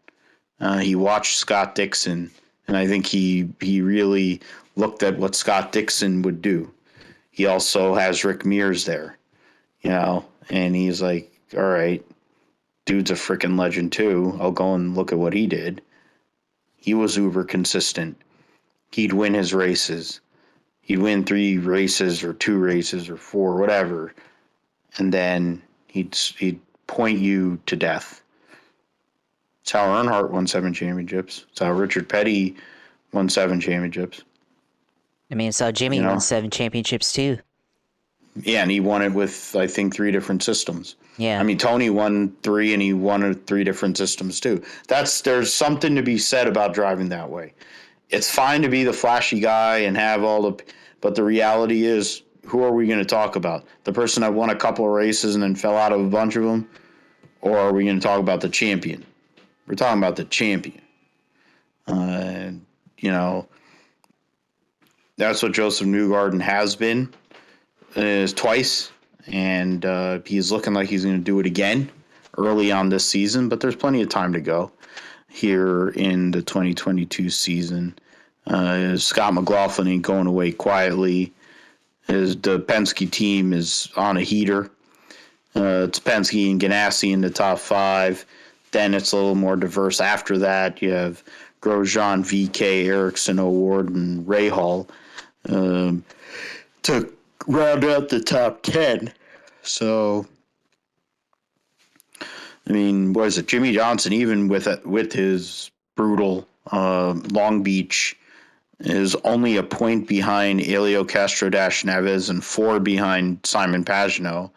He watched Scott Dixon, and I think he really looked at what Scott Dixon would do. He also has Rick Mears there, and he's like, all right, dude's a freaking legend too. I'll go and look at what he did. He was uber consistent. He'd win his races. He'd win 3 races or 2 races or 4, whatever. And then he'd point you to death. It's how Earnhardt won 7 championships. It's how Richard Petty won 7 championships. I mean, it's how Jimmy won 7 championships too. Yeah, and he won it with, I think, 3 different systems. Yeah. I mean, Tony won 3, and he won 3 different systems too. There's something to be said about driving that way. It's fine to be the flashy guy and have all the, but the reality is, who are we going to talk about? The person that won a couple of races and then fell out of a bunch of them? Or are we going to talk about the champion? We're talking about the champion. That's what Josef Newgarden has been. Is twice, and he's looking like he's going to do it again early on this season, but there's plenty of time to go here in the 2022 season. Scott McLaughlin ain't going away quietly. The Penske team is on a heater. It's Penske and Ganassi in the top 5. Then it's a little more diverse after that. You have Grosjean, VK, Ericsson, O'Ward, and Rahal to round out the top 10. So, I mean, what is it? Jimmy Johnson, even with his brutal Long Beach, is only a point behind Helio Castro-Neves and 4 behind Simon Pagenaud,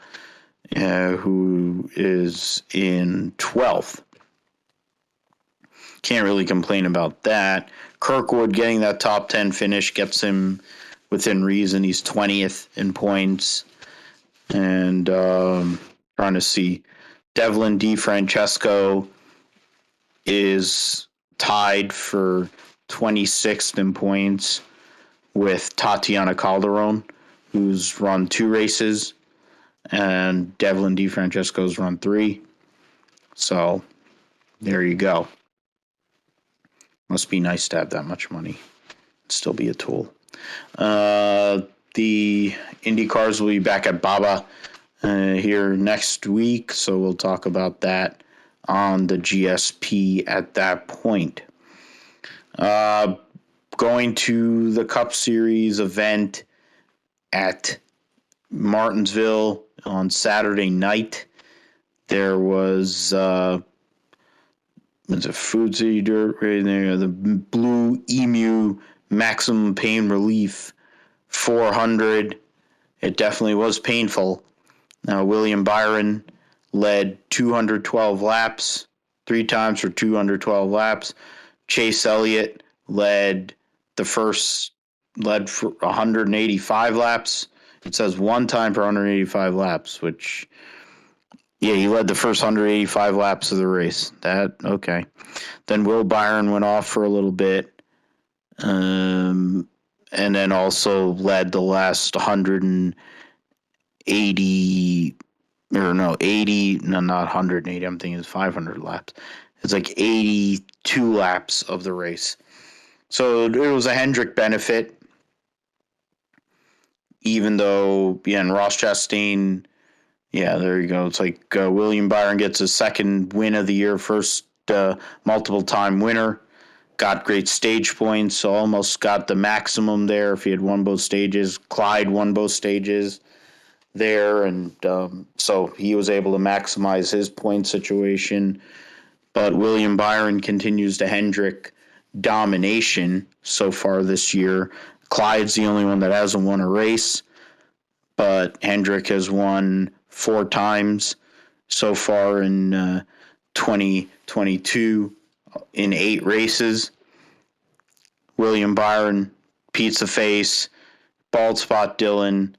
who is in 12th. Can't really complain about that. Kirkwood getting that top 10 finish gets him within reason. He's 20th in points. And trying to see. Devlin DeFrancesco is tied for 26th in points with Tatiana Calderon, who's run 2 races. And Devlin DeFrancesco's run 3. So there you go. Must be nice to have that much money. Still be a tool. The IndyCars will be back at Baba here next week, so we'll talk about that on the GSP at that point. Going to the Cup Series event at Martinsville on Saturday night. There was it's a Food City Dirt right there. The Blue Emu Maximum Pain Relief 400. It definitely was painful. William Byron led 212 laps, 3 times for 212 laps. Chase Elliott led for 185 laps. It says 1 time for 185 laps, which, yeah, he led the first 185 laps of the race. Okay. Then Will Byron went off for a little bit. And then also led the last 80, not 180, I'm thinking it's 500 laps. It's like 82 laps of the race. So it was a Hendrick benefit, even though, and Ross Chastain, there you go. It's like William Byron gets his 2nd win of the year, first multiple-time winner. Got great stage points, so almost got the maximum there if he had won both stages. Clyde won both stages there, and so he was able to maximize his point situation. But William Byron continues to Hendrick domination so far this year. Clyde's the only one that hasn't won a race, but Hendrick has won 4 times so far in 2022 in 8 races. William Byron, Pizza Face, Bald Spot Dylan,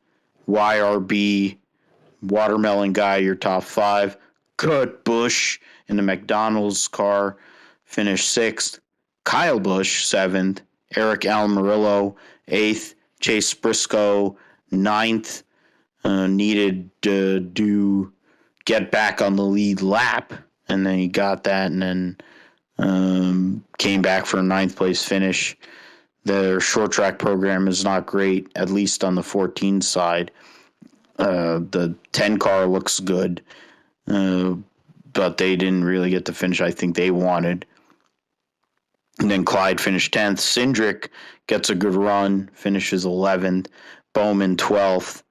YRB, Watermelon Guy, your top 5. Kurt Busch in the McDonald's car finished 6th. Kyle Busch, 7th. Eric Almirillo, 8th. Chase Briscoe, 9th. Needed to get back on the lead lap, and then he got that, and then came back for a 9th place finish. Their short track program is not great, at least on the 14 side. The 10 car looks good. but they didn't really get the finish I think they wanted. And then Clyde finished 10th. Cindric gets a good run, finishes 11th. Bowman 12th.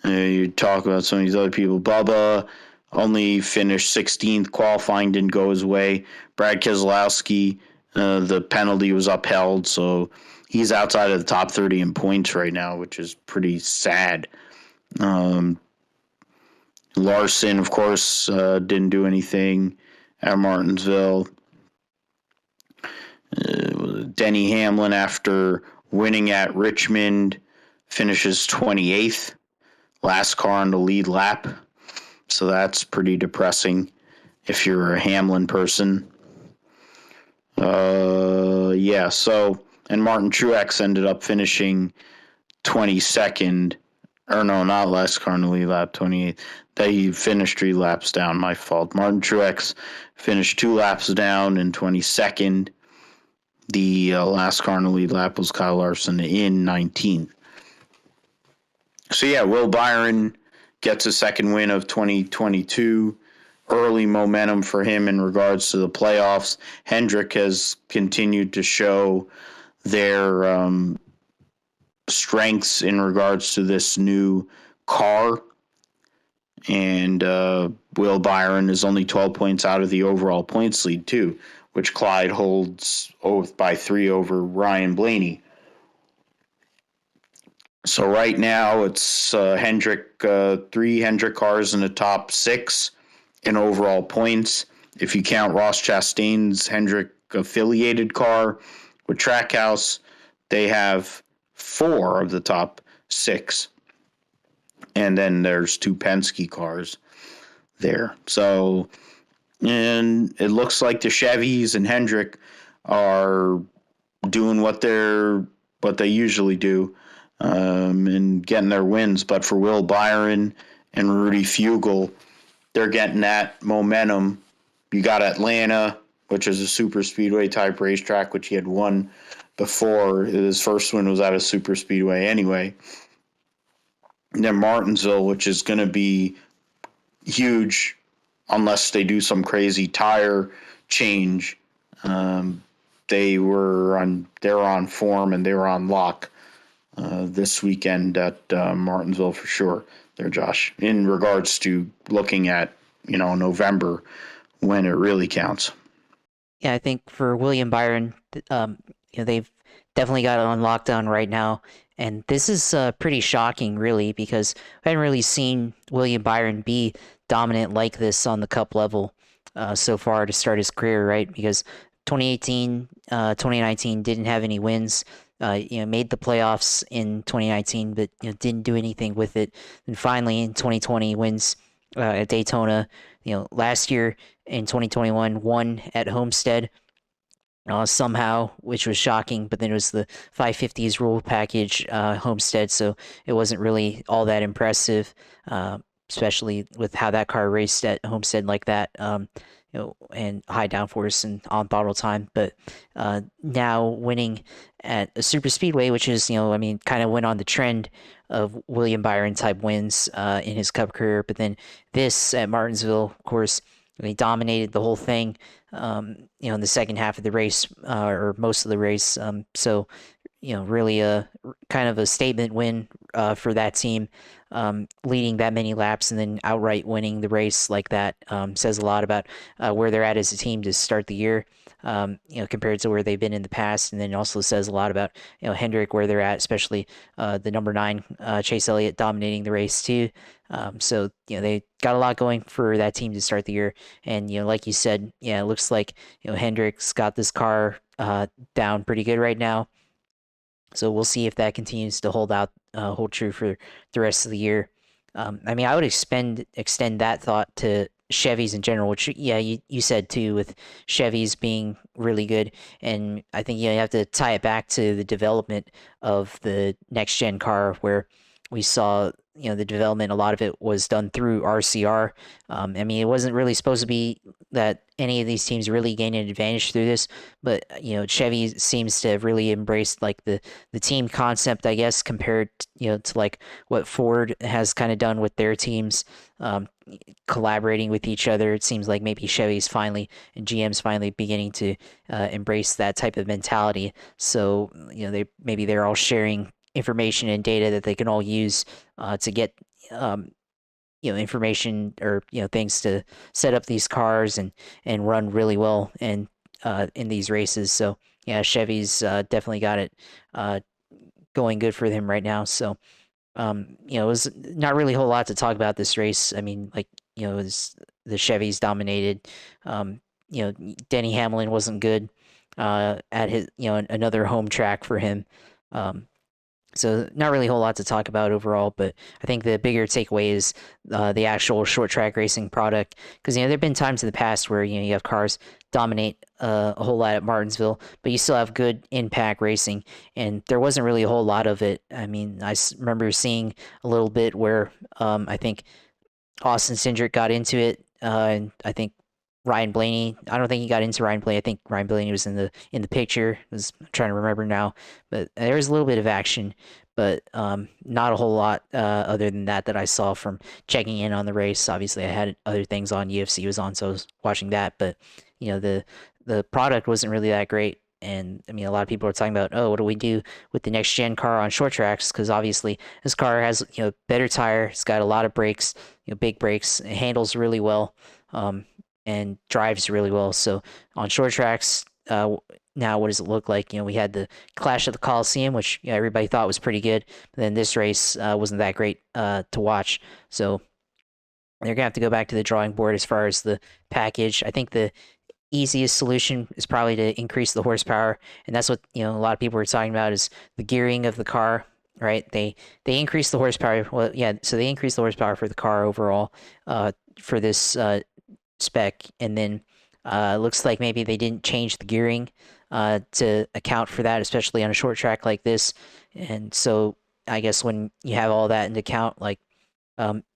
You talk about some of these other people. Bubba only finished 16th. Qualifying didn't go his way. Brad Keselowski, the penalty was upheld, so he's outside of the top 30 in points right now, which is pretty sad. Larson, of course, didn't do anything at Martinsville. Denny Hamlin, after winning at Richmond, finishes 28th. Last car on the lead lap. So that's pretty depressing if you're a Hamlin person. And Martin Truex ended up finishing 22nd. Or no, not last car on the lead lap, 28th. They finished 3 laps down, my fault. Martin Truex finished 2 laps down in 22nd. The last car on the lead lap was Kyle Larson in 19th. So, yeah, Will Byron gets a second win of 2022. Early momentum for him in regards to the playoffs. Hendrick has continued to show their strengths in regards to this new car. And Will Byron is only 12 points out of the overall points lead, too, which Clyde holds by 3 over Ryan Blaney. So right now it's Hendrick, 3 Hendrick cars in the top 6 in overall points. If you count Ross Chastain's Hendrick affiliated car with Trackhouse, they have 4 of the top 6. And then there's 2 Penske cars there. So, and it looks like the Chevys and Hendrick are doing what they usually do. And getting their wins. But for Will Byron and Rudy Fugle, they're getting that momentum. You got Atlanta, which is a super speedway type racetrack, which he had won before. His first win was at a super speedway anyway. And then Martinsville, which is going to be huge unless they do some crazy tire change. They're on form and they were on lock this weekend at Martinsville for sure there, Josh, in regards to looking at, November when it really counts. Yeah, I think for William Byron, they've definitely got it on lockdown right now. And this is pretty shocking, really, because I haven't really seen William Byron be dominant like this on the Cup level so far to start his career, right? Because 2018, 2019 didn't have any wins. Made the playoffs in 2019, but didn't do anything with it. And finally, in 2020, wins at Daytona. Last year in 2021, won at Homestead somehow, which was shocking. But then it was the 550s rule package Homestead, so it wasn't really all that impressive, especially with how that car raced at Homestead like that. And high downforce and on throttle time, but now winning at a super speedway, which is, kind of went on the trend of William Byron type wins in his Cup career. But then this at Martinsville, of course, they dominated the whole thing, in the second half of the race, or most of the race. So, really a kind of a statement win for that team. Leading that many laps and then outright winning the race like that says a lot about where they're at as a team to start the year, compared to where they've been in the past. And then also says a lot about, Hendrick, where they're at, especially the number 9, Chase Elliott, dominating the race too. So, they got a lot going for that team to start the year. And, like you said, it looks like, Hendrick's got this car down pretty good right now. So we'll see if that continues to hold true for the rest of the year. I would extend that thought to Chevys in general, which, you said too, with Chevys being really good. And I think you have to tie it back to the development of the next gen car, where we saw, the development, a lot of it was done through RCR. It wasn't really supposed to be that any of these teams really gain an advantage through this, but Chevy seems to have really embraced like the team concept, I guess, compared to like what Ford has kind of done with their teams, um, collaborating with each other. It seems like maybe Chevy's finally and GM's finally beginning to embrace that type of mentality. So they're all sharing information and data that they can all use to get um, information or things to set up these cars and run really well in these races. So yeah, Chevy's definitely got it uh, going good for them right now. So it was not really a whole lot to talk about this race. I mean, like it was the Chevys dominated. Um, Denny Hamlin wasn't good at his another home track for him. Um, so not really a whole lot to talk about overall, but I think the bigger takeaway is the actual short track racing product. Because there've been times in the past where you have cars dominate a whole lot at Martinsville, but you still have good impact racing, and there wasn't really a whole lot of it. I mean, remember seeing a little bit where I think Austin Cindric got into it, and I think Ryan Blaney. I don't think he got into Ryan Blaney. I think Ryan Blaney was in the picture. I'm trying to remember now, but there was a little bit of action, but not a whole lot other than that I saw from checking in on the race. Obviously, I had other things on. UFC was on, so I was watching that. But the product wasn't really that great. And I mean, a lot of people are talking about, oh, what do we do with the next gen car on short tracks? Because obviously, this car has better tire. It's got a lot of brakes, big brakes. It handles really well. And drives really well. So on short tracks, now what does it look like? We had the Clash of the Coliseum, which everybody thought was pretty good. But then this race wasn't that great to watch. So they're gonna have to go back to the drawing board as far as the package. I think the easiest solution is probably to increase the horsepower, and that's what a lot of people were talking about is the gearing of the car. Right? They increase the horsepower. Well, yeah. So they increase the horsepower for the car overall for this spec, and then looks like maybe they didn't change the gearing to account for that, especially on a short track like this. And so I guess when you have all that into account, like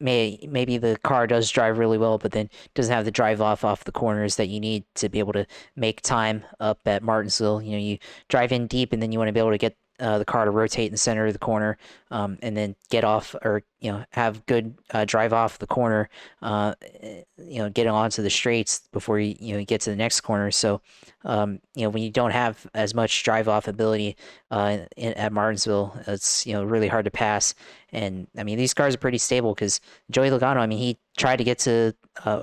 maybe the car does drive really well, but then doesn't have the drive off the corners that you need to be able to make time up at Martinsville. You drive in deep, and then you want to be able to get the car to rotate in the center of the corner, and then get off, or have good drive off the corner, get onto the straights before you get to the next corner. So when you don't have as much drive off ability at Martinsville, it's really hard to pass. And I mean, these cars are pretty stable because Joey Logano, I mean, he tried to get to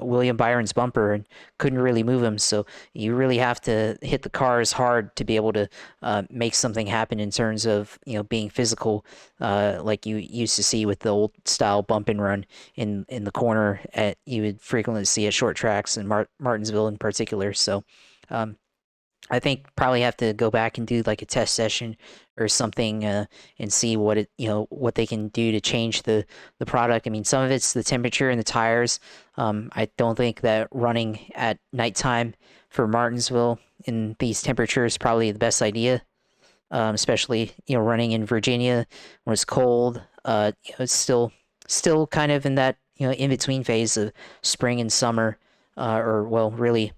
William Byron's bumper and couldn't really move him. So you really have to hit the cars hard to be able to make something happen in terms of being physical, like you used to see with the old style bump and run in the corner at you would frequently see at short tracks and Martinsville in particular. So I think probably have to go back and do like a test session or something and see what they can do to change the product. I mean, some of it's the temperature and the tires. I don't think that running at nighttime for Martinsville in these temperatures is probably the best idea. Especially running in Virginia when it's cold. It's still kind of in that in between phase of spring and summer, or well, really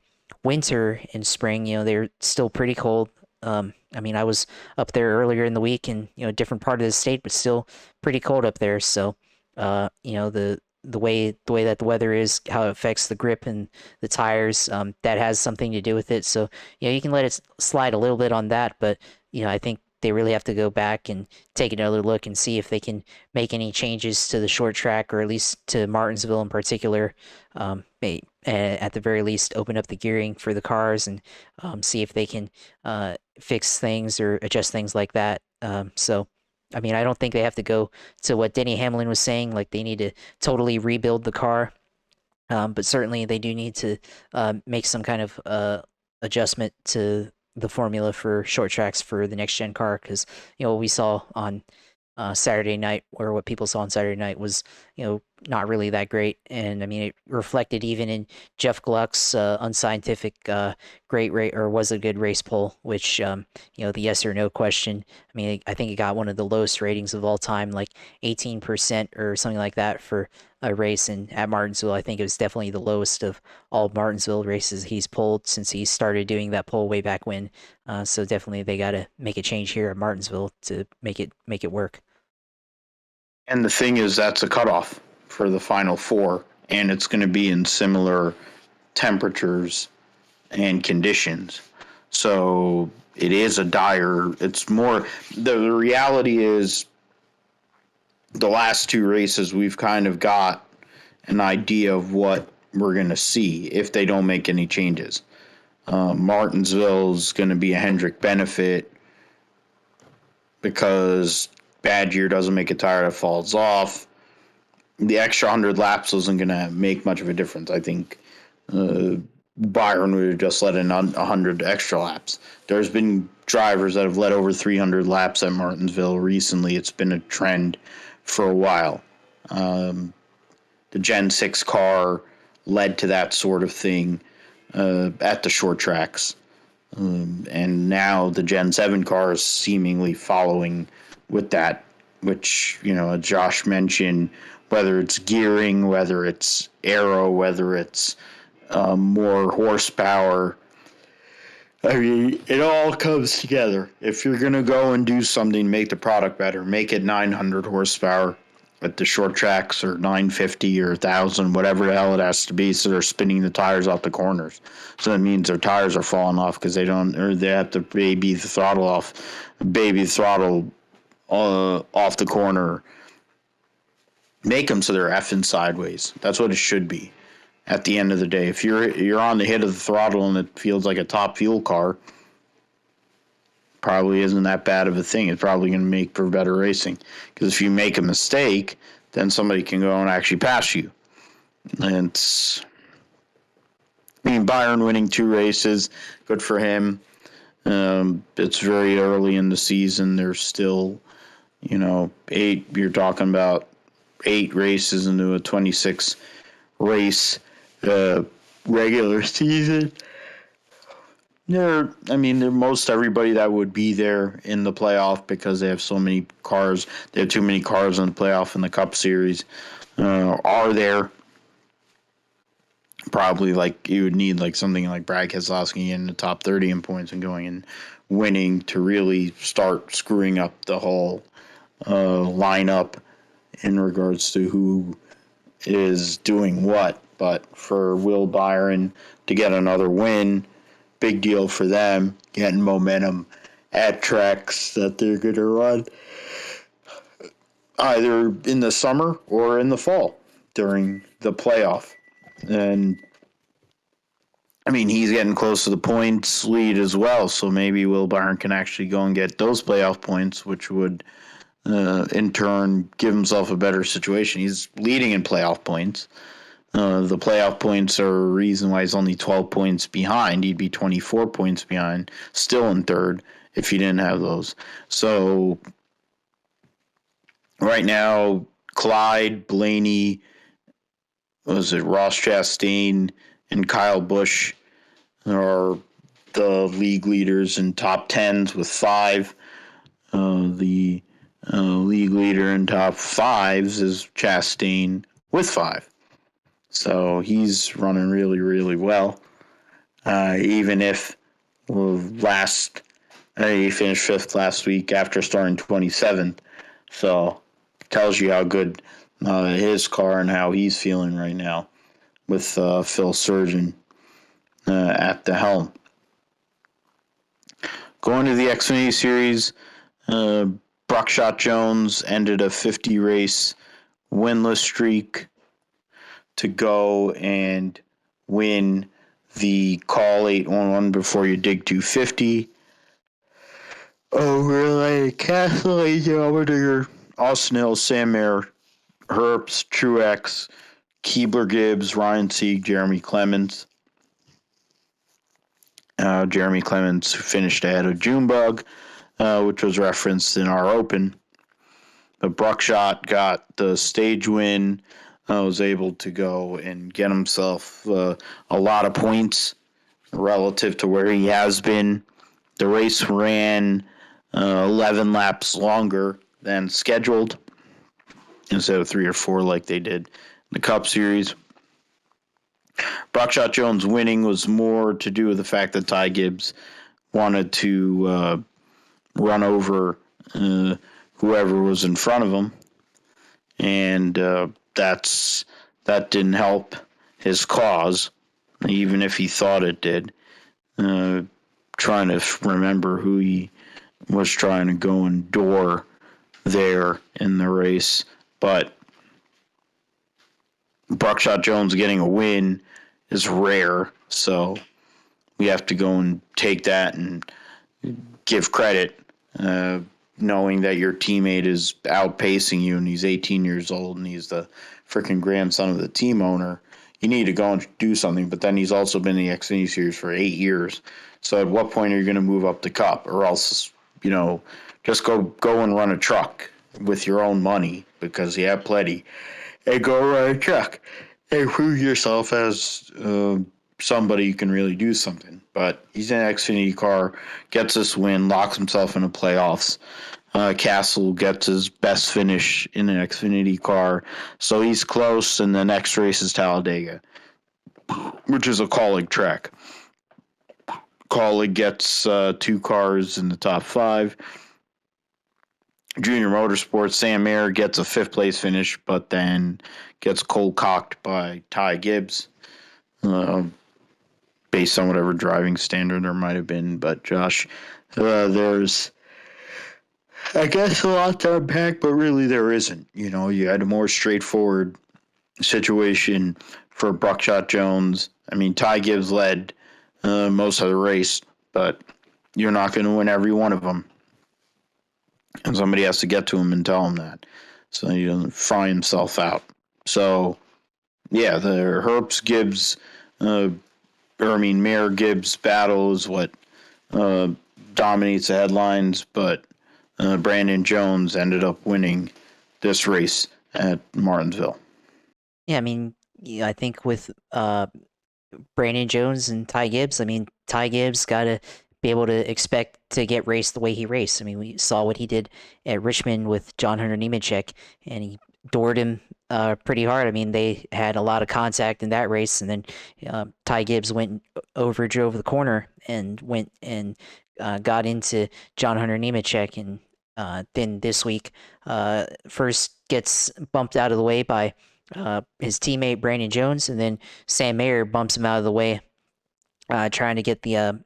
winter and spring. They're still pretty cold. I mean, I was up there earlier in the week in a different part of the state, but still pretty cold up there. So the way that the weather is, how it affects the grip and the tires, that has something to do with it. So you can let it slide a little bit on that, but I think they really have to go back and take another look and see if they can make any changes to the short track, or at least to Martinsville in particular. At the very least, open up the gearing for the cars and see if they can fix things or adjust things like that. So, I mean, I don't think they have to go to what Denny Hamlin was saying, like they need to totally rebuild the car. But certainly they do need to make some kind of adjustment to the formula for short tracks for the next gen car, because what we saw on Saturday night, or what people saw on Saturday night, was not really that great. And I mean, it reflected even in Jeff Gluck's unscientific great rate, or was a good race poll, which the yes or no question. I mean, I think it got one of the lowest ratings of all time, like 18% or something like that for a race. And at Martinsville, I think it was definitely the lowest of all Martinsville races he's polled since he started doing that poll way back when. So definitely they got to make a change here at Martinsville to make it work. And the thing is, that's a cutoff for the final four, and it's going to be in similar temperatures and conditions. So it is it's more, the reality is the last two races we've kind of got an idea of what we're going to see if they don't make any changes. Martinsville's going to be a Hendrick benefit because bad year doesn't make a tire that falls off. The extra 100 laps isn't going to make much of a difference. I think Byron would have just let in 100 extra laps. There's been drivers that have led over 300 laps at Martinsville recently. It's been a trend for a while. The Gen 6 car led to that sort of thing at the short tracks. And now the Gen 7 car is seemingly following with that, which, Josh mentioned, whether it's gearing, whether it's aero, whether it's more horsepower. I mean, it all comes together. If you're going to go and do something, make the product better, make it 900 horsepower at the short tracks, or 950 or 1,000, whatever the hell it has to be, so they're spinning the tires off the corners. So that means their tires are falling off because they have to baby the throttle off the corner. Make them so they're effing sideways. That's what it should be. At the end of the day, if you're on the hit of the throttle and it feels like a top fuel car, probably isn't that bad of a thing. It's probably going to make for better racing. Because if you make a mistake, then somebody can go and actually pass you. And Byron winning 2 races, good for him. It's very early in the season. There's still, 8. You're talking about 8 races into a 26 race regular season. They're most everybody that would be there in the playoff because they have so many cars. They have too many cars in the playoff and the Cup Series are there. Probably you would need something like Brad Keselowski in the top 30 in points and going and winning to really start screwing up the whole lineup in regards to who is doing what. But for Will Byron to get another win, big deal for them, getting momentum at tracks that they're going to run either in the summer or in the fall during the playoff. And he's getting close to the points lead as well, so maybe Will Byron can actually go and get those playoff points, which would in turn give himself a better situation. He's leading in playoff points. The playoff points are a reason why he's only 12 points behind. He'd be 24 points behind, still in third, if he didn't have those. So right now, Clyde, Blaney, Ross Chastain, and Kyle Busch are the league leaders in top 10s with 5. The league leader in top 5s is Chastain with 5. So he's running really, really well. Even if he finished 5th last week after starting 27th. So tells you how good his car and how he's feeling right now with Phil Surgeon at the helm. Going to the XFinity Series, Bruckshot Jones ended a 50-race winless streak to go and win the Call 811 Before You Dig 250 over Castle, Allmendinger, Austin Hill, Sam Mayer, Herbst, Truex, Keebler Gibbs, Ryan Sieg, Jeremy Clements. Jeremy Clements finished ahead of Junebug, which was referenced in our Open. But Bruckshot got the stage win. was able to go and get himself a lot of points relative to where he has been. The race ran 11 laps longer than scheduled instead of 3 or 4 like they did in the Cup Series. Bruckshot Jones winning was more to do with the fact that Ty Gibbs wanted to run over whoever was in front of him, and that didn't help his cause, even if he thought it did. Trying to remember who he was trying to go and door there in the race, but Bruckshot Jones getting a win is rare, so we have to go and take that and give credit, knowing that your teammate is outpacing you and he's 18 years old and he's the freaking grandson of the team owner. You need to go and do something, but then he's also been in the Xfinity Series for 8 years. So at what point are you going to move up the Cup, or else, just go and run a truck with your own money because you have plenty, and go run a truck and prove yourself as somebody who can really do something. But he's in an Xfinity car, gets this win, locks himself in the playoffs. Castle gets his best finish in an Xfinity car, so he's close, and the next race is Talladega, which is a Kaulig track. Kaulig gets 2 cars in the top 5. Junior Motorsports, Sam Mayer gets a 5th place finish, but then gets cold-cocked by Ty Gibbs, based on whatever driving standard there might have been. But Josh, there's, I guess, a lot to unpack, but really there isn't. You had a more straightforward situation for Bruckshot Jones. I mean, Ty Gibbs led most of the race, but you're not going to win every one of them. And somebody has to get to him and tell him that, so he doesn't fry himself out. So, yeah, the Herbst Gibbs, Mayer Gibbs battle is what dominates the headlines, but Brandon Jones ended up winning this race at Martinsville. Yeah, I mean, I think with Brandon Jones and Ty Gibbs, Ty Gibbs got to be able to expect to get raced the way he raced. We saw what he did at Richmond with John Hunter Nemechek, and he doored him pretty hard. They had a lot of contact in that race, and then Ty Gibbs drove the corner and went and got into John Hunter Nemechek, and then this week first gets bumped out of the way by his teammate Brandon Jones, and then Sam Mayer bumps him out of the way, trying to get the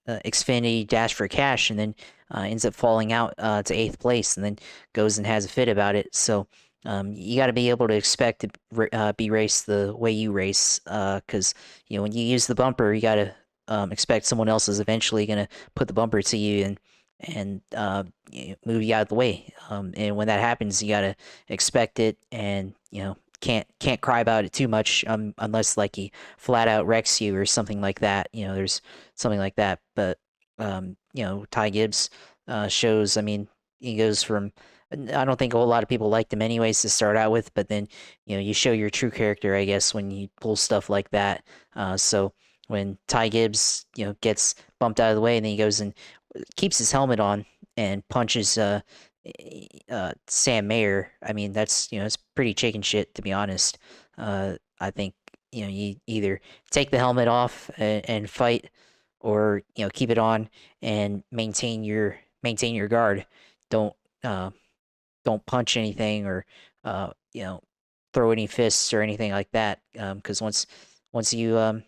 Xfinity Dash for Cash, and then ends up falling out to 8th place, and then goes and has a fit about it. So you got to be able to expect to be raced the way you race, because when you use the bumper, you got to expect someone else is eventually going to put the bumper to you and move you out of the way. And when that happens, you got to expect it, and can't cry about it too much, unless like he flat out wrecks you or something like that. There's something like that. But Ty Gibbs shows. He goes from, I don't think a whole lot of people liked him anyways to start out with, but then you show your true character, I guess, when you pull stuff like that. So when Ty Gibbs gets bumped out of the way, and then he goes and keeps his helmet on and punches Sam Mayer, that's it's pretty chicken shit, to be honest. I think you either take the helmet off and fight, or keep it on and maintain your guard. Don't punch anything, or throw any fists or anything like that, because once you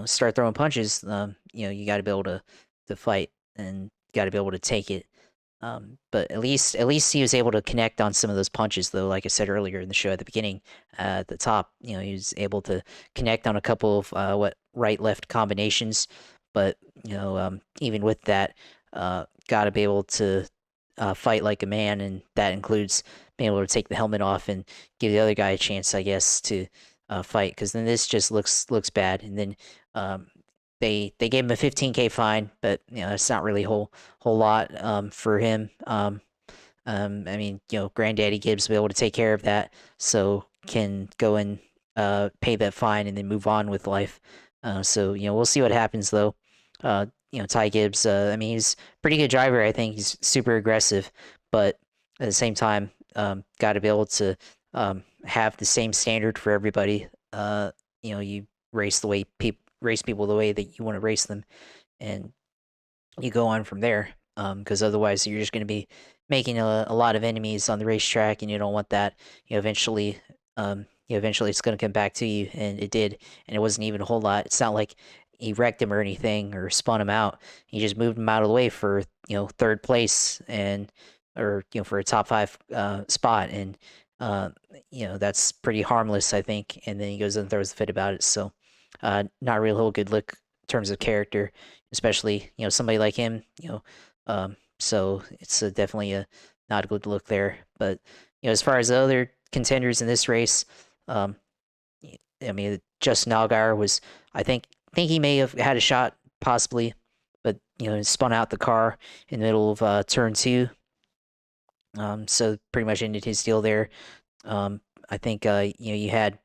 start throwing punches, you got to be able to fight, and got to be able to take it. But at least he was able to connect on some of those punches, though. Like I said earlier in the show at the beginning, at the top, he was able to connect on a couple of right-left combinations. But even with that, got to be able to fight like a man, and that includes being able to take the helmet off and give the other guy a chance, I guess, to fight. Because then this just looks bad, and then they gave him a 15K fine, but it's not really a whole lot for him. I mean, Granddaddy Gibbs will be able to take care of that, so can go and pay that fine and then move on with life. So we'll see what happens though. Ty Gibbs. I mean, he's a pretty good driver. I think he's super aggressive, but at the same time, got to be able to have the same standard for everybody. You race the way race people the way that you want to race them, and you go on from there. Because otherwise, you're just going to be making a lot of enemies on the racetrack, and you don't want that. Eventually, eventually it's going to come back to you, and it did, and it wasn't even a whole lot. It's not like he wrecked him or anything or spun him out. He just moved him out of the way for third place and or for a top five spot, and that's pretty harmless, I think. And then he goes and throws a fit about it. So, not really a whole good look in terms of character, especially somebody like him. So it's definitely a not a good look there. But as far as the other contenders in this race, I mean, Justin Allgaier was, I think he may have had a shot possibly, but spun out the car in the middle of turn two. So pretty much ended his deal there. I think you had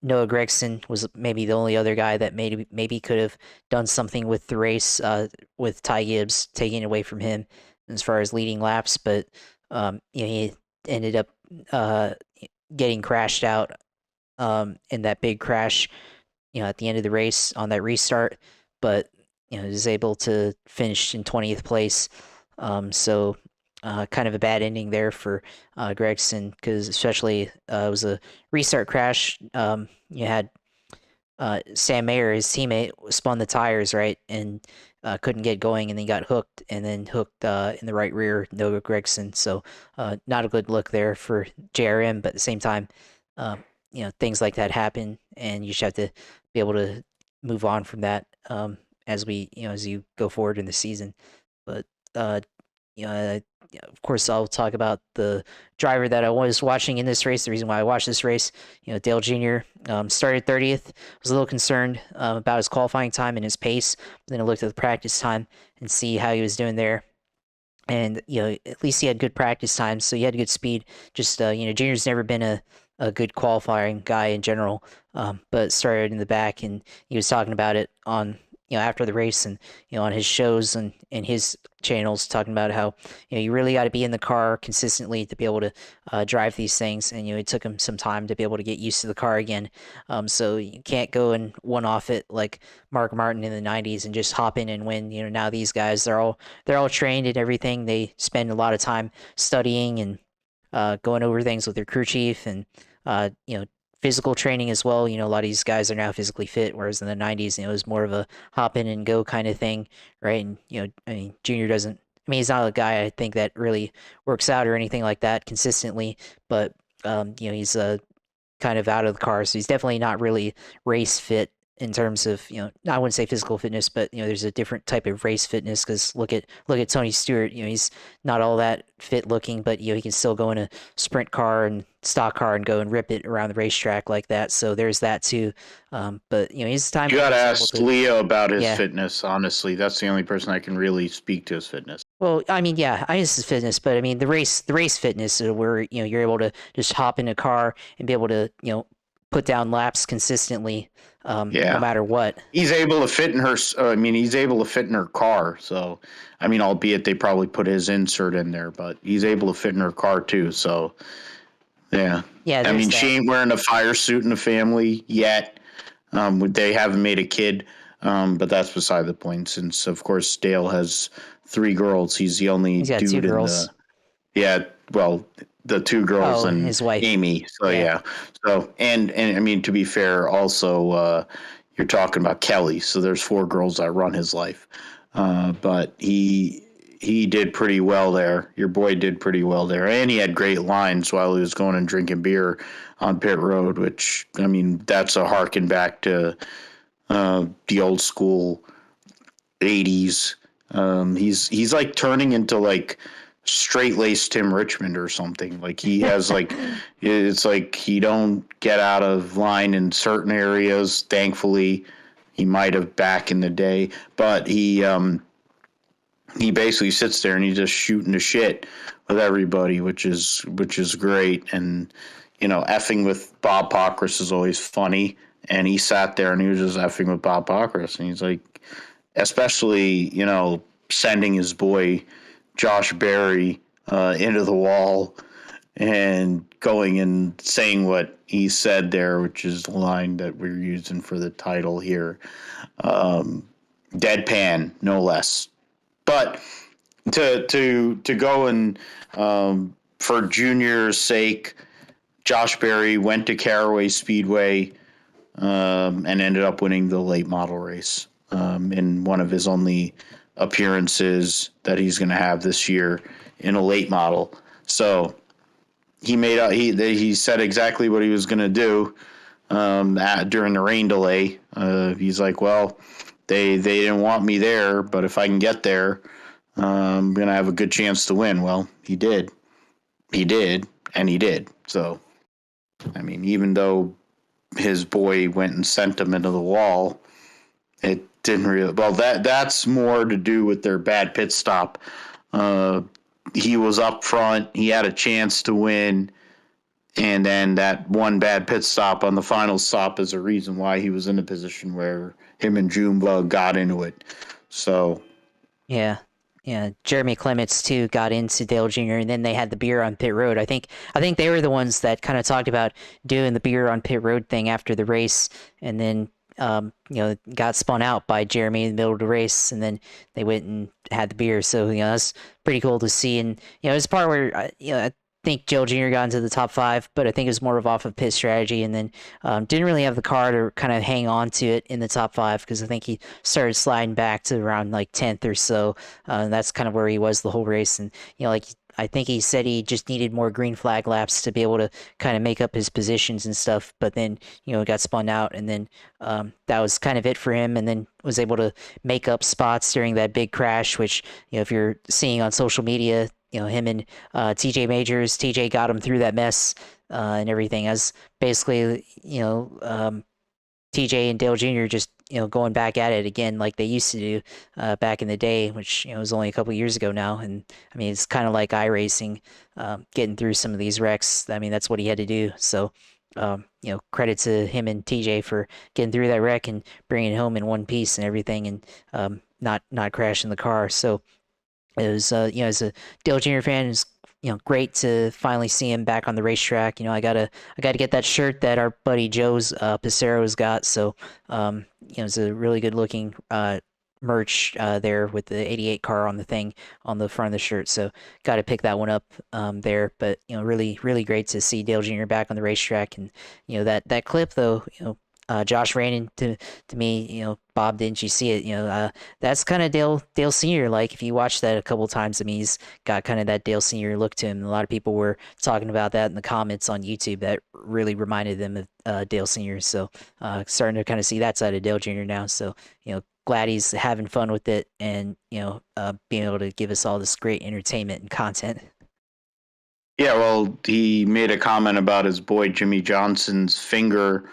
Noah Gragson was maybe the only other guy that maybe could have done something with the race, with Ty Gibbs taking it away from him as far as leading laps, but he ended up getting crashed out in that big crash, at the end of the race on that restart, but was able to finish in 20th place. So kind of a bad ending there for Gregson, because especially it was a restart crash. You had Sam Mayer, his teammate, spun the tires, right, and couldn't get going, and then got hooked, and then hooked in the right rear, Noah Gregson. So not a good look there for JRM, but at the same time, things like that happen, and you just have to be able to move on from that as you go forward in the season. But of course, I'll talk about the driver that I was watching in this race. The reason why I watched this race, Dale Jr. Started 30th. Was a little concerned about his qualifying time and his pace. But then I looked at the practice time and see how he was doing there. And at least he had good practice time, so he had good speed. Just Junior's never been a good qualifying guy in general, but started in the back, and he was talking about it on after the race, and on his shows and his channels, talking about how you really got to be in the car consistently to be able to drive these things, and it took him some time to be able to get used to the car again. So you can't go and one off it like Mark Martin in the 90s and just hop in and win. Now these guys, they're all trained and everything. They spend a lot of time studying and going over things with their crew chief, and physical training as well. A lot of these guys are now physically fit, whereas in the 90s, it was more of a hop in and go kind of thing, right? And, I mean, Junior doesn't, I mean, he's not a guy I think that really works out or anything like that consistently, but, he's kind of out of the car, so he's definitely not really race fit in terms of, I wouldn't say physical fitness, but there's a different type of race fitness, because look at Tony Stewart. He's not all that fit looking, but he can still go in a sprint car and stock car and go and rip it around the racetrack like that. So there's that too. But his time. You got to ask Leo about his fitness. Honestly, that's the only person I can really speak to his fitness. Well, I mean, yeah, I guess his fitness, but I mean the race fitness, where you're able to just hop in a car and be able to put down laps consistently, no matter what. He's able to fit in her. He's able to fit in her car. So, albeit they probably put his insert in there, but he's able to fit in her car too. So, yeah. Yeah. She ain't wearing a fire suit in the family yet. They haven't made a kid, but that's beside the point. Since of course Dale has 3 girls, he's the only dude 2 girls. The 2 girls and his wife, Amy. So yeah. So and to be fair, also you're talking about Kelly. So there's 4 girls that run his life. But he did pretty well there. Your boy did pretty well there, and he had great lines while he was going and drinking beer on pit road. Which that's a harken back to the old school 80s. He's like turning into like straight-laced Tim Richmond or something. Like he has like it's like he don't get out of line in certain areas. Thankfully, he might have back in the day, but he he basically sits there and he's just shooting the shit with everybody, which is great. And effing with Bob Pockrass is always funny. And he sat there and he was just effing with Bob Pockrass, and he's like, especially sending his boy Josh Berry into the wall and going and saying what he said there, which is the line that we're using for the title here. Deadpan, no less. But to go and for Junior's sake, Josh Berry went to Caraway Speedway and ended up winning the late model race in one of his only appearances that he's going to have this year in a late model. So he said exactly what he was going to do during the rain delay. He's like, well, they didn't want me there, but if I can get there, I'm going to have a good chance to win. Well, he did. And he did. So, I mean, even though his boy went and sent him into the wall, it didn't really. Well, that's more to do with their bad pit stop. He was up front. He had a chance to win. And then that one bad pit stop on the final stop is a reason why he was in a position where him and Junebug got into it. So. Yeah. Yeah, Jeremy Clements too got into Dale Jr. and then they had the beer on pit road. I think they were the ones that kind of talked about doing the beer on pit road thing after the race, and then got spun out by Jeremy in the middle of the race, and then they went and had the beer. So that's pretty cool to see. And it's part where I think Dale Jr. got into the top 5, but I think it was more of off of pit strategy, and then didn't really have the car to kind of hang on to it in the top 5 because I think he started sliding back to around like 10th or so. And that's kind of where he was the whole race. And I think he said he just needed more green flag laps to be able to kind of make up his positions and stuff. But then got spun out, and then that was kind of it for him. And then was able to make up spots during that big crash, which if you're seeing on social media. Him and TJ Majors. TJ got him through that mess and everything. As basically, TJ and Dale Jr. just going back at it again like they used to do back in the day, which was only a couple years ago now. And I mean, it's kind of like iRacing, getting through some of these wrecks. I mean, that's what he had to do. So. Credit to him and TJ for getting through that wreck and bringing it home in one piece and everything, and not crashing the car. So. It was, as a Dale Jr. fan, it's great to finally see him back on the racetrack. I gotta get that shirt that our buddy Joe's Pacero's got. So, it's a really good looking merch there with the '88 car on the thing on the front of the shirt. So, got to pick that one up there. But really, really great to see Dale Jr. back on the racetrack. And that clip though, Josh ran into me, Bob, didn't you see it? That's kind of Dale Sr. Like, if you watch that a couple times, I mean, he's got kind of that Dale Sr. look to him. And a lot of people were talking about that in the comments on YouTube that really reminded them of Dale Sr. So, starting to kind of see that side of Dale Jr. now. So, glad he's having fun with it and, being able to give us all this great entertainment and content. Yeah, well, he made a comment about his boy Jimmy Johnson's finger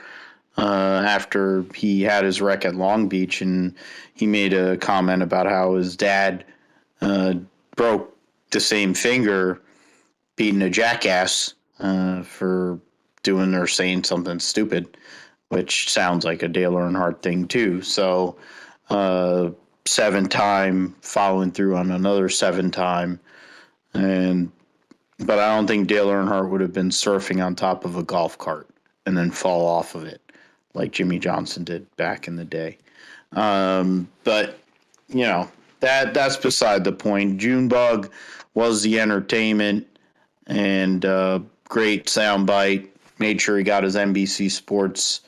after he had his wreck at Long Beach, and he made a comment about how his dad broke the same finger beating a jackass for doing or saying something stupid, which sounds like a Dale Earnhardt thing too. So 7-time following through on another 7-time, but I don't think Dale Earnhardt would have been surfing on top of a golf cart and then fall off of it like Jimmy Johnson did back in the day. But, that's beside the point. Junebug was the entertainment and great soundbite. Made sure he got his NBC Sports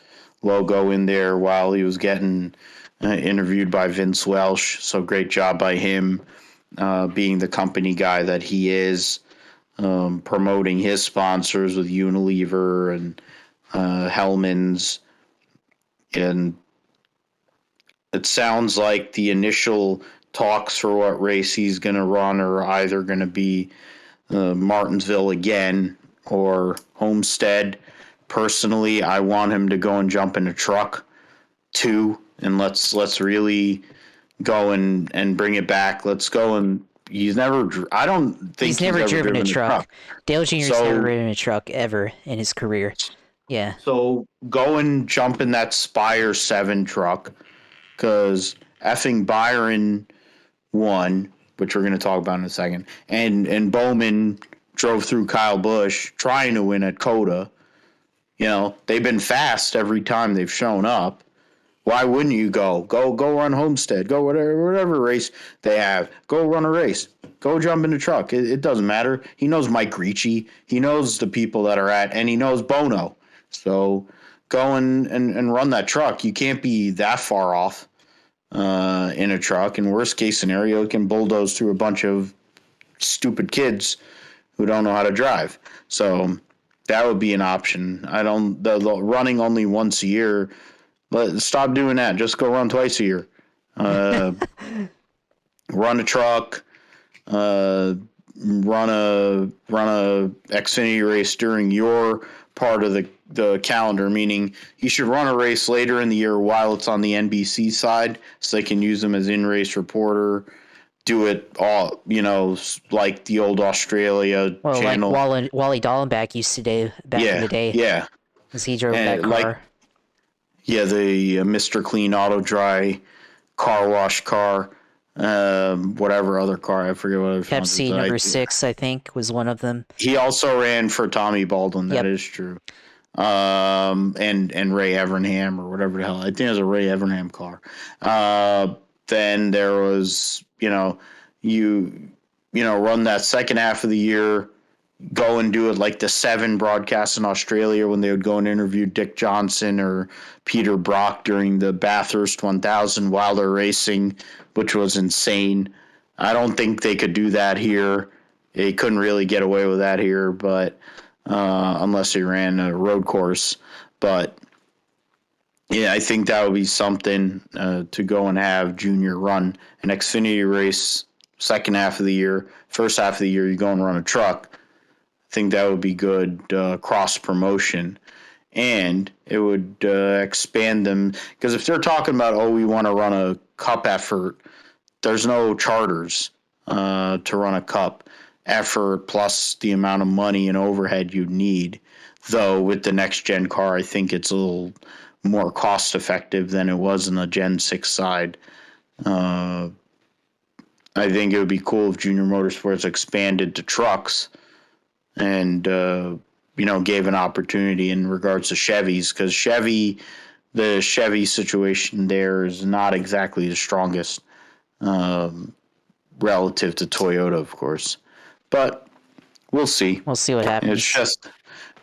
logo in there while he was getting interviewed by Vince Welsh. So great job by him being the company guy that he is, promoting his sponsors with Unilever and Hellman's. And it sounds like the initial talks for what race he's going to run are either going to be Martinsville again or Homestead. Personally, I want him to go and jump in a truck too, and let's really go and bring it back. Let's go and I don't think He's never ever driven a truck. Dale Jr.'s never So ridden a truck ever in his career. Yeah. so go and jump in that Spire 7 truck because effing Byron won, which we're going to talk about in a second, and Bowman drove through Kyle Busch trying to win at Coda. They've been fast every time they've shown up. Why wouldn't you go run Homestead, go whatever race they have, go run a race, go jump in the truck. It doesn't matter. He knows Mike Ricci, he knows the people that are and he knows Bono. So go and run that truck. You can't be that far off in a truck. In worst case scenario, it can bulldoze through a bunch of stupid kids who don't know how to drive. So that would be an option. The running only once a year. Stop doing that. Just go run twice a year. Run a truck. Run a Xfinity race during your part of the calendar. Meaning you should run a race later in the year while it's on the NBC side, so they can use them as in-race reporter. Do it all, like the old Australia channel. Like Wally Dallenbach used to do back in the day. Yeah, because he drove that car. The Mr. Clean Auto Dry car wash car, whatever other car, I forget what it was. Pepsi number 6, I think, was one of them. He also ran for Tommy Baldwin. That is true. And Ray Evernham or whatever the hell. I think it was a Ray Evernham car. Then there was, you run that second half of the year, go and do it like the 7 broadcasts in Australia when they would go and interview Dick Johnson or Peter Brock during the Bathurst 1000 while they're racing, which was insane. I don't think they could do that here. They couldn't really get away with that here, but unless they ran a road course. But yeah, I think that would be something to go and have Junior run an Xfinity race second half of the year. First half of the year, you go and run a truck. I think that would be good cross promotion, and it would expand them, because if they're talking about, we want to run a cup effort, there's no charters to run a cup effort plus the amount of money and overhead you need. Though with the next gen car, I think it's a little more cost effective than it was in the Gen 6 side. I think it would be cool if Junior Motorsports expanded to trucks and gave an opportunity in regards to Chevys, because the Chevy situation there is not exactly the strongest relative to Toyota, of course. But we'll see. We'll see what happens.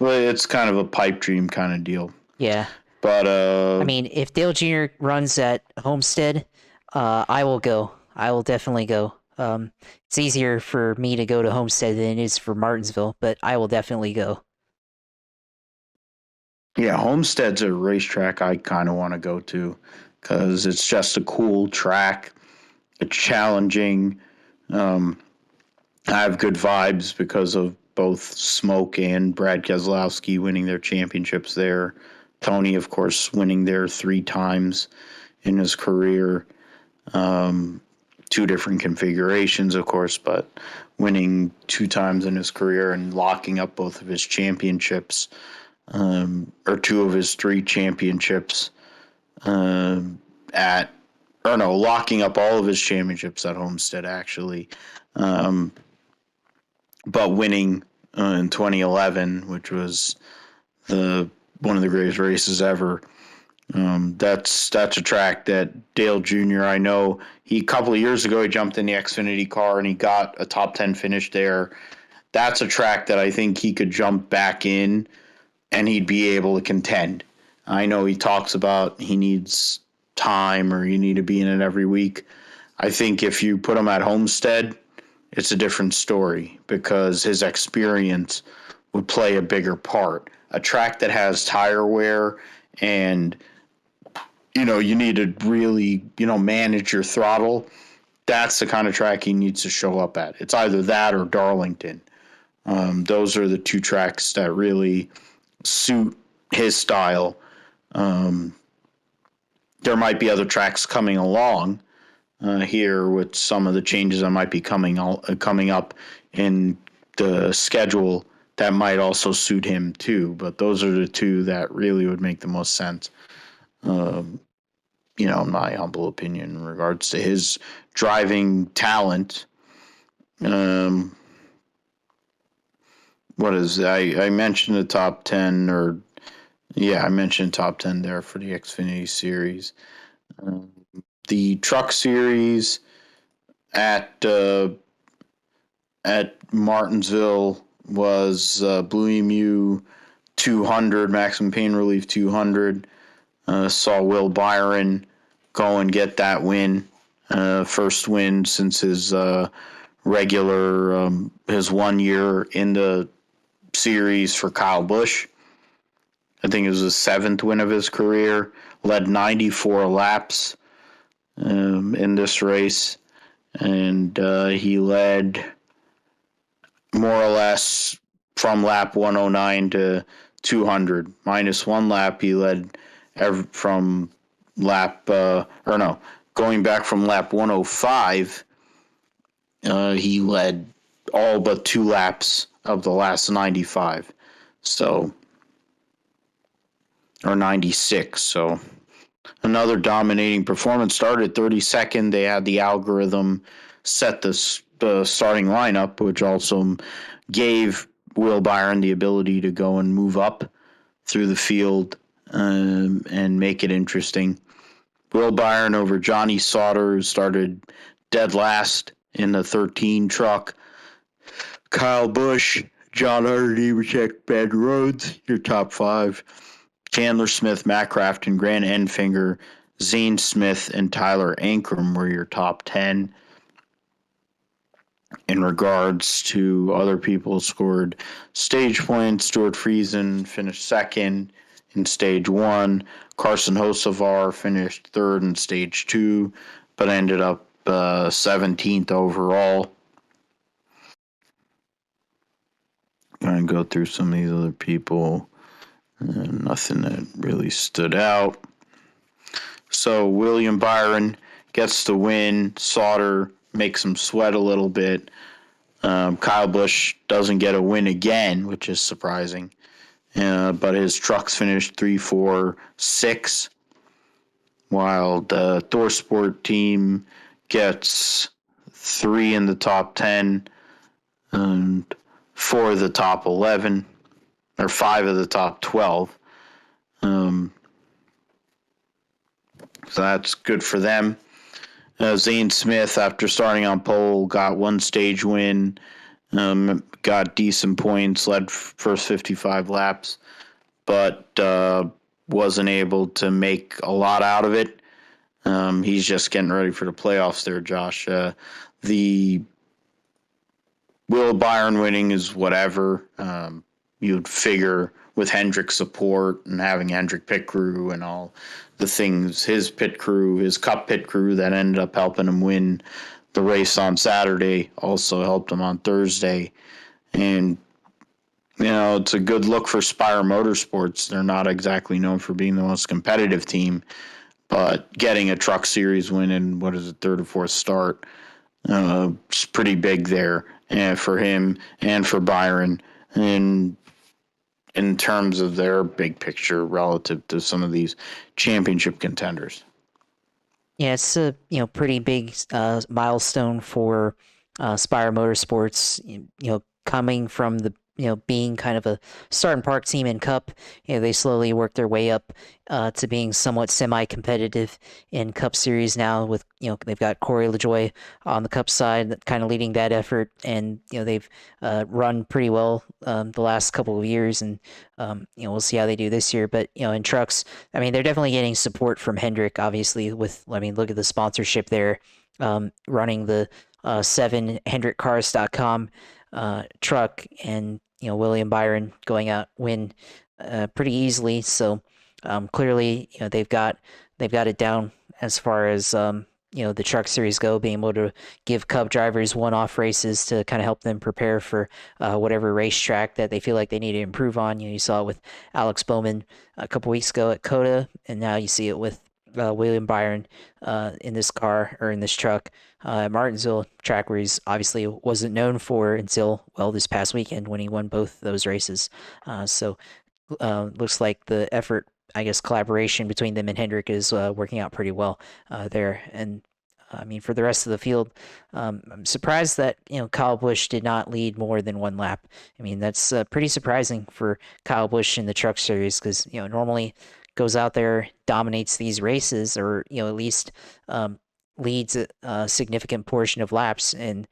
It's kind of a pipe dream kind of deal. Yeah. But I mean, if Dale Jr. runs at Homestead, I will go. I will definitely go. It's easier for me to go to Homestead than it is for Martinsville, but I will definitely go. Yeah, Homestead's a racetrack I kind of want to go to because it's just a cool track. It's challenging. I have good vibes because of both Smoke and Brad Keselowski winning their championships there. Tony, of course, winning there 3 times in his career. 2 different configurations, of course, but winning 2 times in his career and locking up both of his championships, or 2 of his 3 championships locking up all of his championships at Homestead, actually. But winning in 2011, which was one of the greatest races ever. That's a track that Dale Jr., I know, a couple of years ago, he jumped in the Xfinity car and he got a top 10 finish there. That's a track that I think he could jump back in and he'd be able to contend. I know he talks about he needs time or you need to be in it every week. I think if you put him at Homestead, it's a different story because his experience would play a bigger part. A track that has tire wear and you need to really, manage your throttle. That's the kind of track he needs to show up at. It's either that or Darlington. Those are the 2 tracks that really suit his style. There might be other tracks coming along here with some of the changes that might be coming up in the schedule that might also suit him too. But those are the two that really would make the most sense. In my humble opinion, in regards to his driving talent. What is I mentioned the top 10 I mentioned top 10 there for the Xfinity series. The truck series at Martinsville was Blue Emu 200, maximum pain relief 200. Saw Will Byron go and get that win, first win since his regular his 1 year in the series for Kyle Busch. I think it was the 7th win of his career. Led 94 laps in this race, and he led more or less from lap 109 to 200. Minus one lap, he led from going back from lap 105, he led all but 2 laps of the last 95. So, or 96. So, another dominating performance. Started 32nd. They had the algorithm set the starting lineup, which also gave Will Byron the ability to go and move up through the field and make it interesting. Will Byron over Johnny Sauter, who started dead last in the 13 truck. Kyle Busch, John Hunter, Nemechek, Ben Rhodes, your top 5. Chandler Smith, Matt Crafton, Grant Enfinger, Zane Smith, and Tyler Ankrum were your top 10. In regards to other people scored stage points, Stuart Friesen finished second in stage 1. Carson Hocevar finished third in stage 2, but ended up 17th overall. Going to go through some of these other people. Nothing that really stood out. So William Byron gets the win. Sauter makes him sweat a little bit. Kyle Busch doesn't get a win again, which is surprising. But his trucks finished 3, 4, 6, while the ThorSport team gets 3 in the top 10 and 4 of the top 11, or 5 of the top 12. So that's good for them. Zane Smith, after starting on pole, got 1 stage win, got decent points, led first 55 laps, but wasn't able to make a lot out of it. He's just getting ready for the playoffs there, Josh. The Will Byron winning is whatever. You'd figure with Hendrick's support and having Hendrick pit crew and all the things, his pit crew, his cup pit crew that ended up helping him win the race on Saturday also helped him on Thursday. And, it's a good look for Spire Motorsports. They're not exactly known for being the most competitive team, but getting a truck series win in, third or fourth start, it's pretty big there for him and for Byron. And in terms of their big picture relative to some of these championship contenders. Yeah, it's a pretty big milestone for Spire Motorsports. Coming from the being kind of a start and park team in Cup, they slowly work their way up to being somewhat semi-competitive in Cup Series now. With they've got Corey LaJoie on the Cup side, kind of leading that effort, and they've run pretty well the last couple of years, and we'll see how they do this year. But in trucks, I mean, they're definitely getting support from Hendrick, obviously. Look at the sponsorship there, running the 7HendrickCars.com truck, and William Byron going out win pretty easily. So clearly they've got it down as far as the truck series go, being able to give Cup drivers one-off races to kind of help them prepare for whatever racetrack that they feel like they need to improve on. You saw it with Alex Bowman a couple weeks ago at COTA, and now you see it with William Byron in this car or in this truck at Martinsville, track where he's obviously wasn't known for until, well, this past weekend when he won both those races. So looks like the effort, I guess, collaboration between them and Hendrick is working out pretty well there. And I mean, for the rest of the field, I'm surprised that Kyle Busch did not lead more than one lap. I mean, that's pretty surprising for Kyle Busch in the Truck Series because normally goes out there, dominates these races, or at least leads a significant portion of laps, and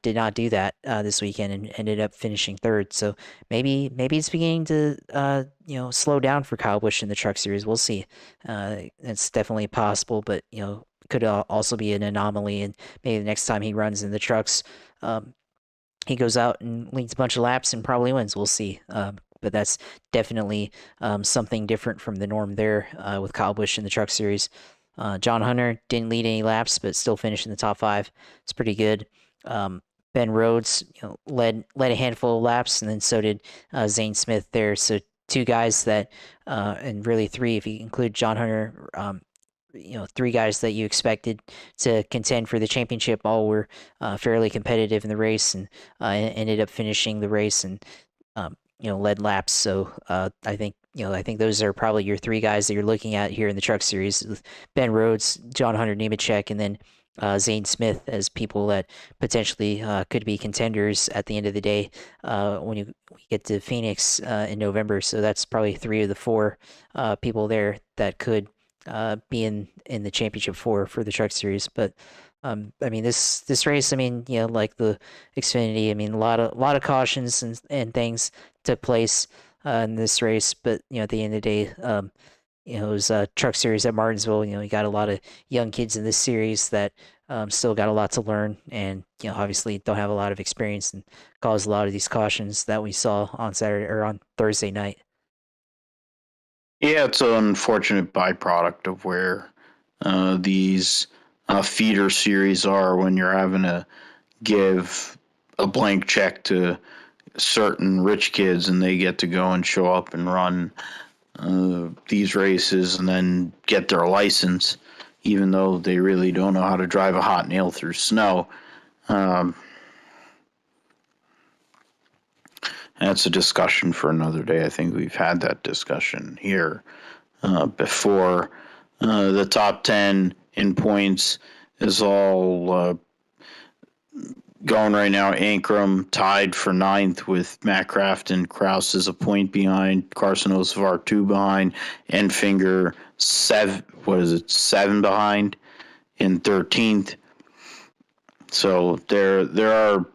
did not do that this weekend and ended up finishing third. So maybe it's beginning to slow down for Kyle Busch in the Truck Series. We'll see. It's definitely possible, but could also be an anomaly, and maybe the next time he runs in the trucks, he goes out and leads a bunch of laps and probably wins. We'll see. But that's definitely something different from the norm there with Kyle Busch in the Truck Series. John Hunter didn't lead any laps, but still finished in the top 5. It's pretty good. Ben Rhodes, led a handful of laps, and then so did Zane Smith there. So 2 guys that, and really 3 if you include John Hunter. 3 guys that you expected to contend for the championship all were fairly competitive in the race and ended up finishing the race and led laps. So I think those are probably your 3 guys that you're looking at here in the Truck Series: with Ben Rhodes, John Hunter Nemechek, and then Zane Smith as people that potentially could be contenders at the end of the day when we get to Phoenix in November. So that's probably 3 of the 4 people there that could be in the championship for the Truck Series. But I mean, this race, I mean, like the Xfinity, I mean, a lot of cautions and things took place in this race. But at the end of the day, it was a Truck Series at Martinsville. You got a lot of young kids in this series that still got a lot to learn, and obviously don't have a lot of experience, and caused a lot of these cautions that we saw on Saturday or on Thursday night. Yeah, it's an unfortunate byproduct of where these feeder series are when you're having to give a blank check to certain rich kids and they get to go and show up and run these races and then get their license, even though they really don't know how to drive a hot nail through snow. That's a discussion for another day. I think we've had that discussion here before. The top 10 in points is all going right now. Ankrum tied for 9th with Matt Crafton. Kraus is a point behind. Carson Osevar 2 behind. Enfinger 7 behind in 13th. So there are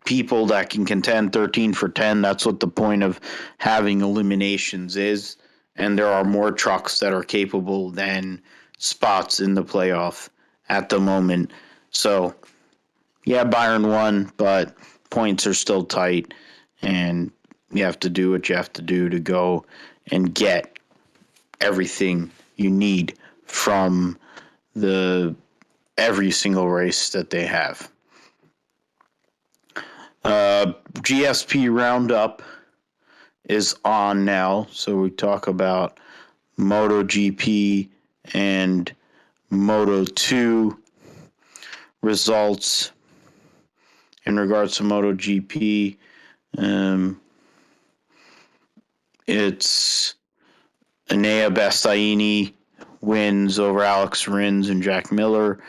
people that can contend 13 for 10. That's what the point of having eliminations is. And there are more trucks that are capable than spots in the playoff at the moment. So, yeah, Byron won, but points are still tight. And you have to do what you have to do to go and get everything you need from every single race that they have. GSP Roundup is on now, so we talk about MotoGP and Moto2 results. In regards to MotoGP, it's Enea Bastianini wins over Alex Rins and Jack Miller.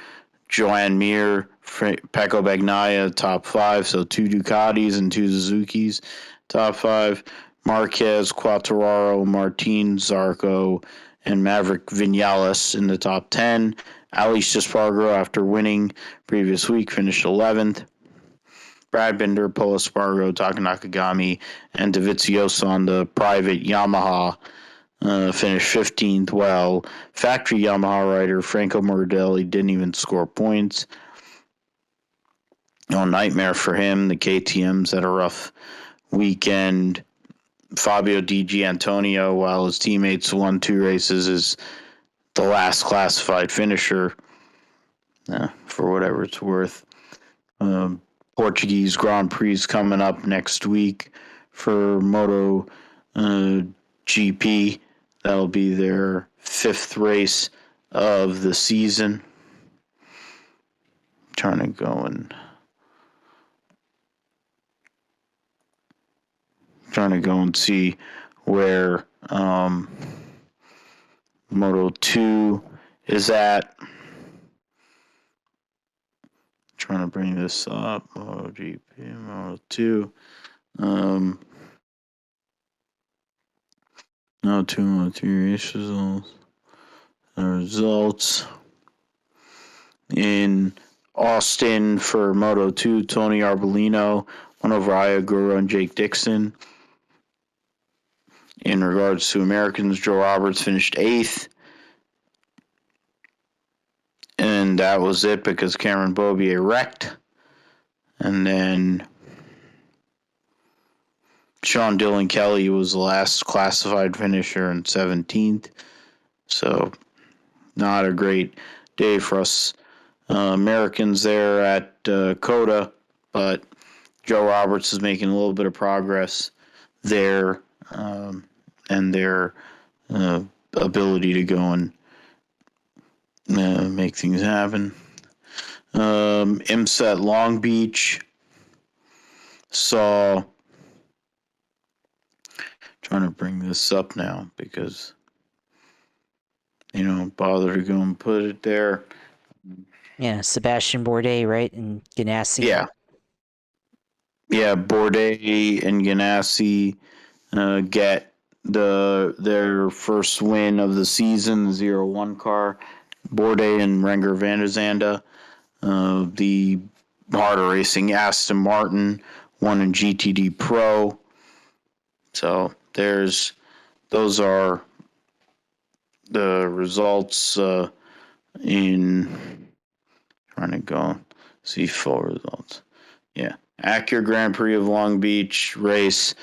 Joan Mir, Pecco Bagnaia, top 5, so 2 Ducatis and 2 Suzukis, top 5. Marquez, Quartararo, Martin, Zarco, and Maverick Vinales in the top 10. Aleix Espargaro, after winning previous week, finished 11th. Brad Binder, Pol Espargaro, Taka Nakagami, and Dovizioso on the private Yamaha finished 15th. Well, factory Yamaha rider Franco Morbidelli didn't even score points. Nightmare for him. The KTM's had a rough weekend. Fabio Di Giannantonio, while his teammates won 2 races, is the last classified finisher, for whatever it's worth. Portuguese Grand Prix coming up next week for Moto GP. That'll be their fifth race of the season. Trying to go and see where Moto 2 is at. Trying to bring this up. MotoGP, Moto 2. Moto 2, Moto 3 race results. The results in Austin for Moto 2, Tony Arbolino won over Iagura and Jake Dixon. In regards to Americans, Joe Roberts finished 8th. And that was it because Cameron Beaubier wrecked. And then Sean Dillon Kelly was the last classified finisher in 17th. So not a great day for us Americans there at COTA. But Joe Roberts is making a little bit of progress there. And their ability to go and make things happen. IMSA at Long Beach saw, trying to bring this up now because you don't bother to go and put it there. Yeah, Sebastian Bourdais, right? And Ganassi. Yeah, Bourdais and Ganassi get their first win of the season, the 0-1 car. Bourdais and Renger van der Zande. The harder racing Aston Martin won in GTD Pro. So those are the results in, trying to go see full results. Yeah. Acura Grand Prix of Long Beach race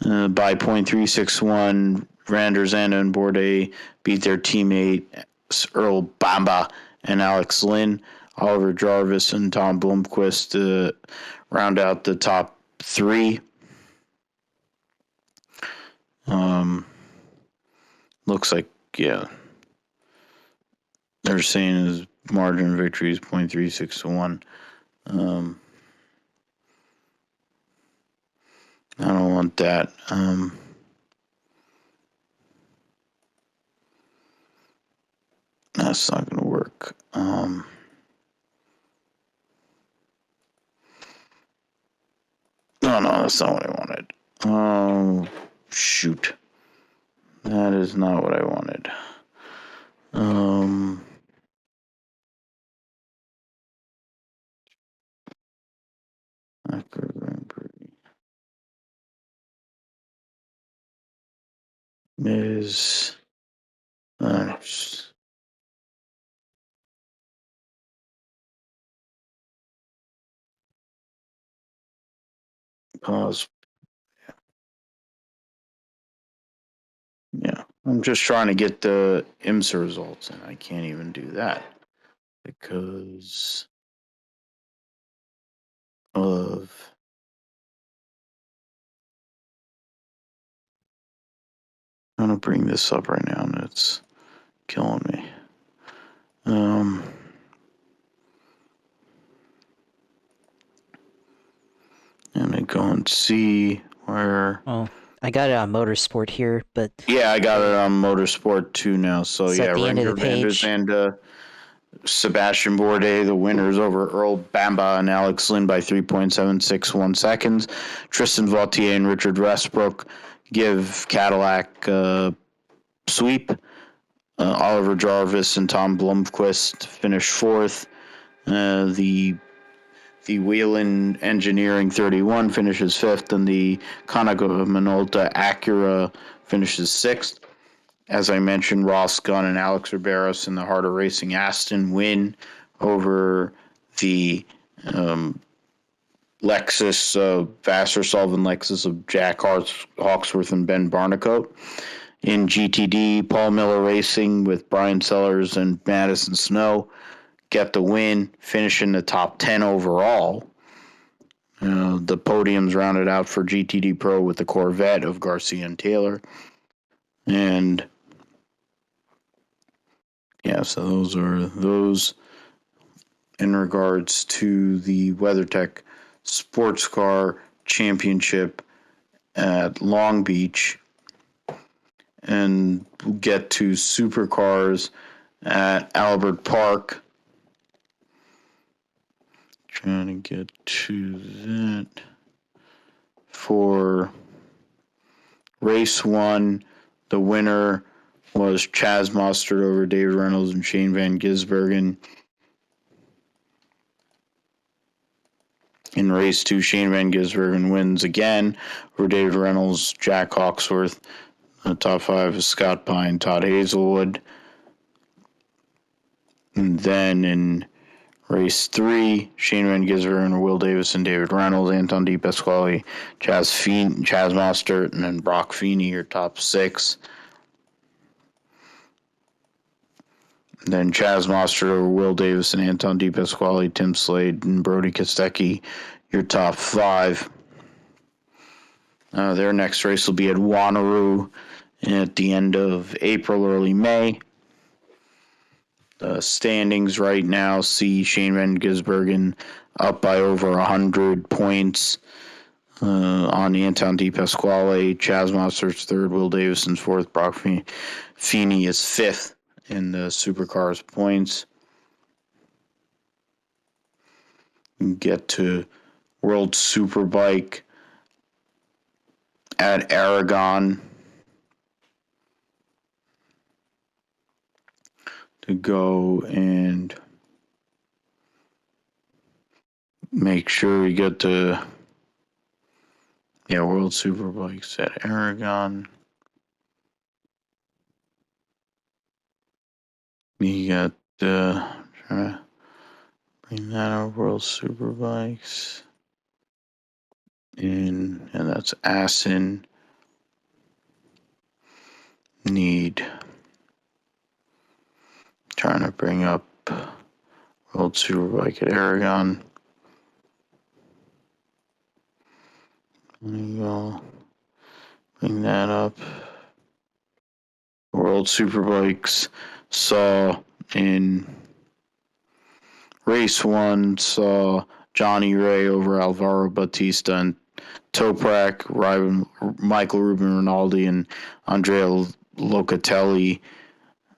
by .361. Van der Zande and Bourdais beat their teammate Earl Bamba and Alex Lynn. Oliver Jarvis and Tom Blomqvist round out the top 3. Looks like, yeah, they're saying his margin of victory is .361. I don't want that. That's not going to work. No, that's not what I wanted. Oh, shoot. That is not what I wanted. Grand Prix is pause. Yeah, I'm just trying to get the IMSA results, and I can't even do that because of I'm gonna bring this up right now, and it's killing me. Let me go and see where. Oh, I got it on Motorsport here, but yeah, I got it on Motorsport too now. So it's yeah, at the end of the page. And Sebastian Bourdais, the winners over Earl Bamba and Alex Lynn by 3.761 seconds. Tristan Vautier and Richard Westbrook give Cadillac sweep. Oliver Jarvis and Tom Blomqvist finish 4th. The Whelen Engineering 31 finishes 5th, and the Konica Minolta Acura finishes 6th. As I mentioned, Ross Gunn and Alex Riberos in the harder racing Aston win over the Lexus, Vassar Sullivan Lexus of Jack Hawksworth and Ben Barnicoat. In GTD, Paul Miller Racing with Brian Sellers and Madison Snow get the win, finish in the top 10 overall. The podiums rounded out for GTD Pro with the Corvette of Garcia and Taylor. And Yeah, so those are those in regards to the WeatherTech Sports Car Championship at Long Beach. And we'll get to supercars at Albert Park. Trying to get to that. For race 1, the winner was Chaz Mostert over David Reynolds and Shane Van Gisbergen. In race 2, Shane Van Gisbergen wins again over David Reynolds, Jack Hawksworth. The top 5 is Scott Pine, Todd Hazelwood. And then in race 3, Shane Van Gisbergen, Will Davison, David Reynolds, Anton De Pasquale, Chaz Mostert, and then Brock Feeney, your top 6. Then Chaz Mostert over Will Davison, Anton De Pasquale, Tim Slade, and Brody Kostecki, your top 5. Their next race will be at Wanneroo at the end of April, early May. The standings right now see Shane Van Gisbergen up by over 100 points on Anton De Pasquale. Chaz Mostert's 3rd, Will Davison's 4th, Brock Feeney is 5th in the Supercars points. You get to World Superbike at Aragon to go and make sure we get to World Superbikes at Aragon. You got trying to bring that up, World Superbikes. And that's Assen. Trying to bring up World Superbike at Aragon. There you go. Bring that up. World Superbikes saw in race 1 saw Johnny Ray over Alvaro Bautista and Toprak, Michael Ruben Rinaldi, and Andrea Locatelli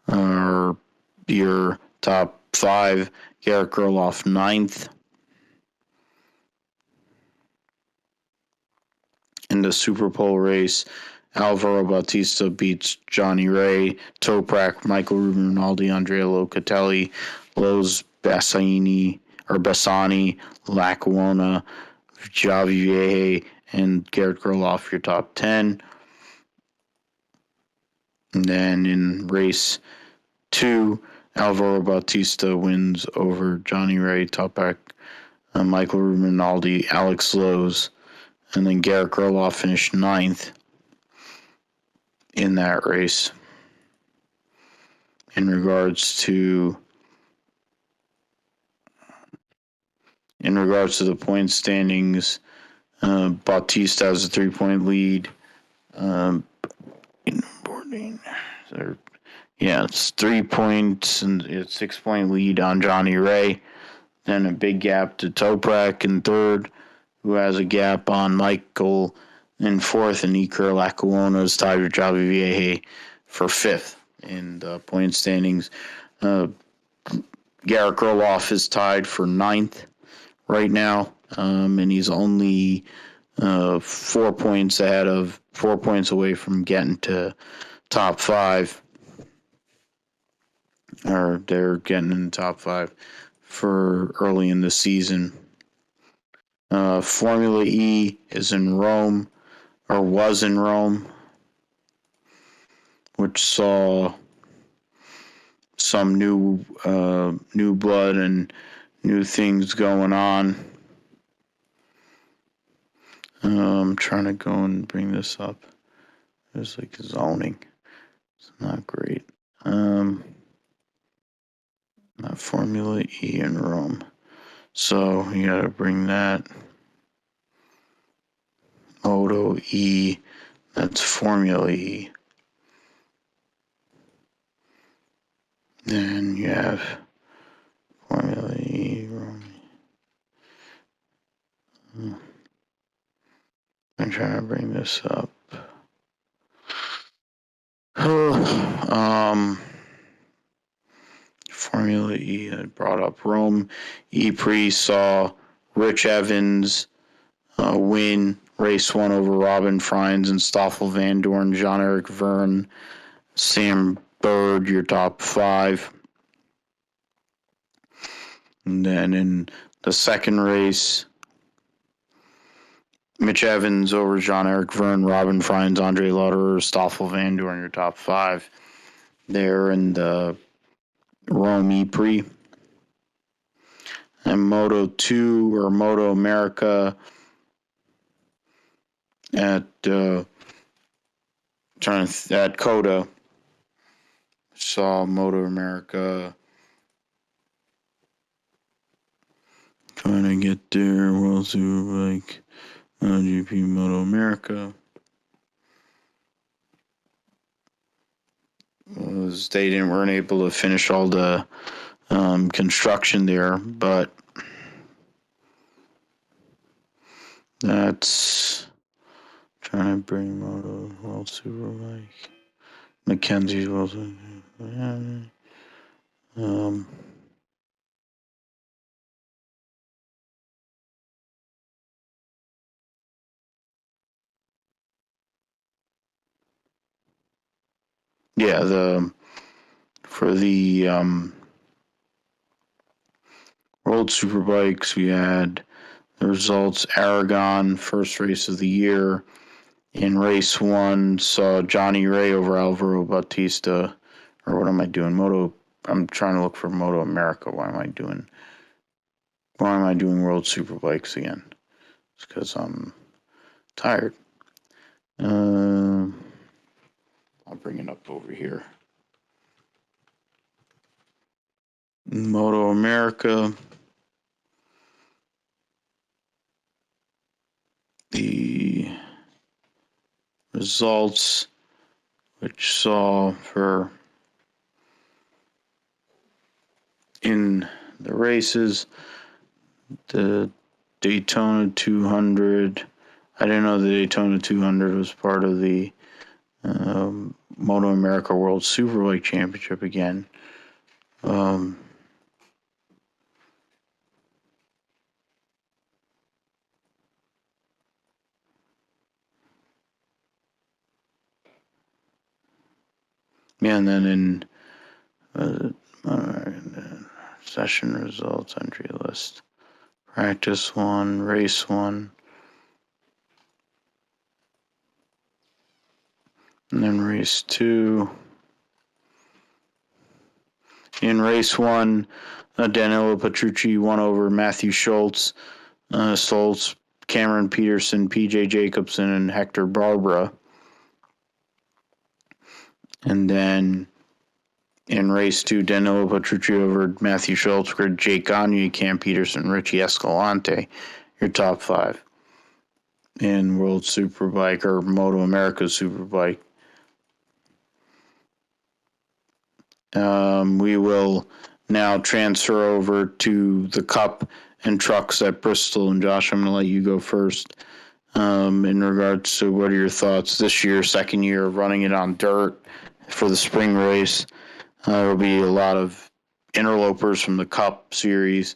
are your top 5. Garrett Gerloff 9th. In the Super Pole race, Alvaro Bautista beats Johnny Ray, Toprak, Michael Ruben Rinaldi, Andrea Locatelli, Lowe's Bassani, Lackawanna, Javi Vieje, and Garrett Gerloff, your top 10. And then in race 2, Alvaro Bautista wins over Johnny Ray, Toprak, Michael Ruben Rinaldi, Alex Lowe's, and then Garrett Gerloff finished 9th in that race. In regards to the point standings, Bautista has a 3-point lead. It's 3 points and it's 6-point lead on Johnny Ray. Then a big gap to Toprak in 3rd, who has a gap on Michael in 4th, and Iker Lackawanna is tied with Javi Vieje for 5th in the point standings. Garrett Gerloff is tied for 9th right now, and he's only 4 points away from getting to top 5. Or they're getting in the top 5 for early in the season. Formula E is in Rome, or was in Rome, which saw some new blood and new things going on. I'm trying to go and bring this up. There's like zoning. It's not great. Not Formula E in Rome. So you gotta bring that. Moto E, that's Formula E. Then you have Formula E. I'm trying to bring this up. Formula E had brought up Rome. Prix saw Rich Evans win race 1 over Robin Frijns and Stoffel Van Dorn, Jean-Eric Verne, Sam Bird, your top 5. And then in the second race, Mitch Evans over Jean-Eric Verne, Robin Frijns, Andre Lauderer, Stoffel Van Dorn, your top 5. There in the Rome Prix. And Moto 2 or Moto America at Coda. Saw Moto America. Trying to get there. World Superbike, GP Moto America. They weren't able to finish all the construction there, but that's trying to bring Moto World Superbike. Mackenzie's World Superbike. For the World Superbikes, we had the results. Aragon, first race of the year. In race 1, saw Johnny Ray over Alvaro Bautista. Or what am I doing? I'm trying to look for Moto America. Why am I doing World Superbikes again? It's because I'm tired. I'll bring it up over here. Moto America. The results, which saw in the races, the Daytona 200. I didn't know the Daytona 200 was part of the Moto America World Superbike Championship again. And then in session results, entry list, practice 1, race 1, and then race 2. In race 1, Danilo Petrucci won over Matthew Schultz, Cameron Peterson, PJ Jacobson, and Hector Barbera. And then in race 2, Danilo Petrucci over Matthew Schultz, Jake Gagne, Cam Peterson, Richie Escalante, your top 5. In World Superbike or Moto America Superbike. We will now transfer over to the Cup and trucks at Bristol. And Josh, I'm going to let you go first. In regards to what are your thoughts this year, second year of running it on dirt for the spring race? There will be a lot of interlopers from the Cup series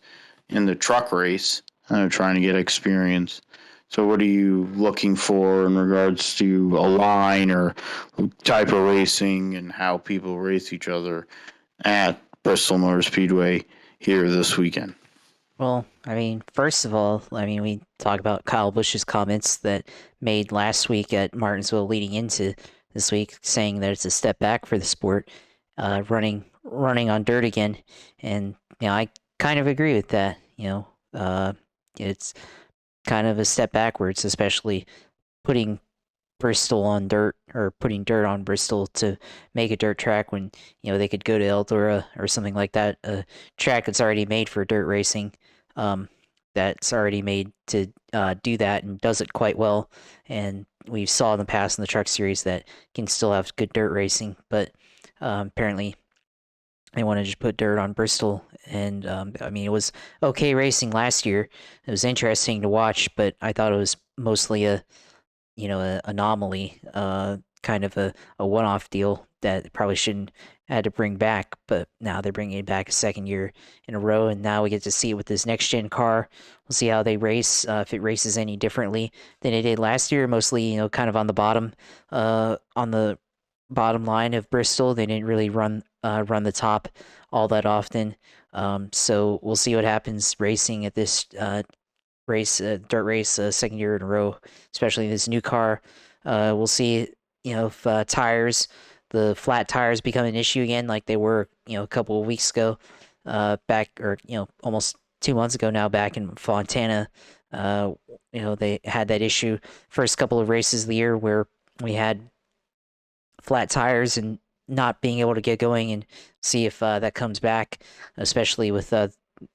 in the truck race trying to get experience. So what are you looking for in regards to a line or type of racing and how people race each other at Bristol Motor Speedway here this weekend? Well, first of all, we talk about Kyle Busch's comments that made last week at Martinsville leading into this week, saying that it's a step back for the sport, running on dirt again. And, I kind of agree with that. It's kind of a step backwards, especially putting Bristol on dirt or putting dirt on Bristol to make a dirt track when, they could go to Eldora or something like that, a track that's already made for dirt racing, that's already made to do that and does it quite well. And we saw in the past in the truck series that can still have good dirt racing, but apparently they want to just put dirt on Bristol. And I mean, it was okay racing last year. It was interesting to watch, but I thought it was mostly a a anomaly, kind of a one-off deal that probably shouldn't had to bring back. But now they're bringing it back a second year in a row, and now we get to see it with this next gen car. We'll see how they race, if it races any differently than it did last year. Mostly, kind of on the bottom line of Bristol. They didn't really run the top all that often. So we'll see what happens racing at this dirt race, second year in a row, especially this new car. We'll see, if the flat tires become an issue again, like they were, a couple of weeks ago, back, or almost 2 months ago now, back in Fontana. They had that issue first couple of races of the year where we had flat tires and not being able to get going, and see if that comes back, especially with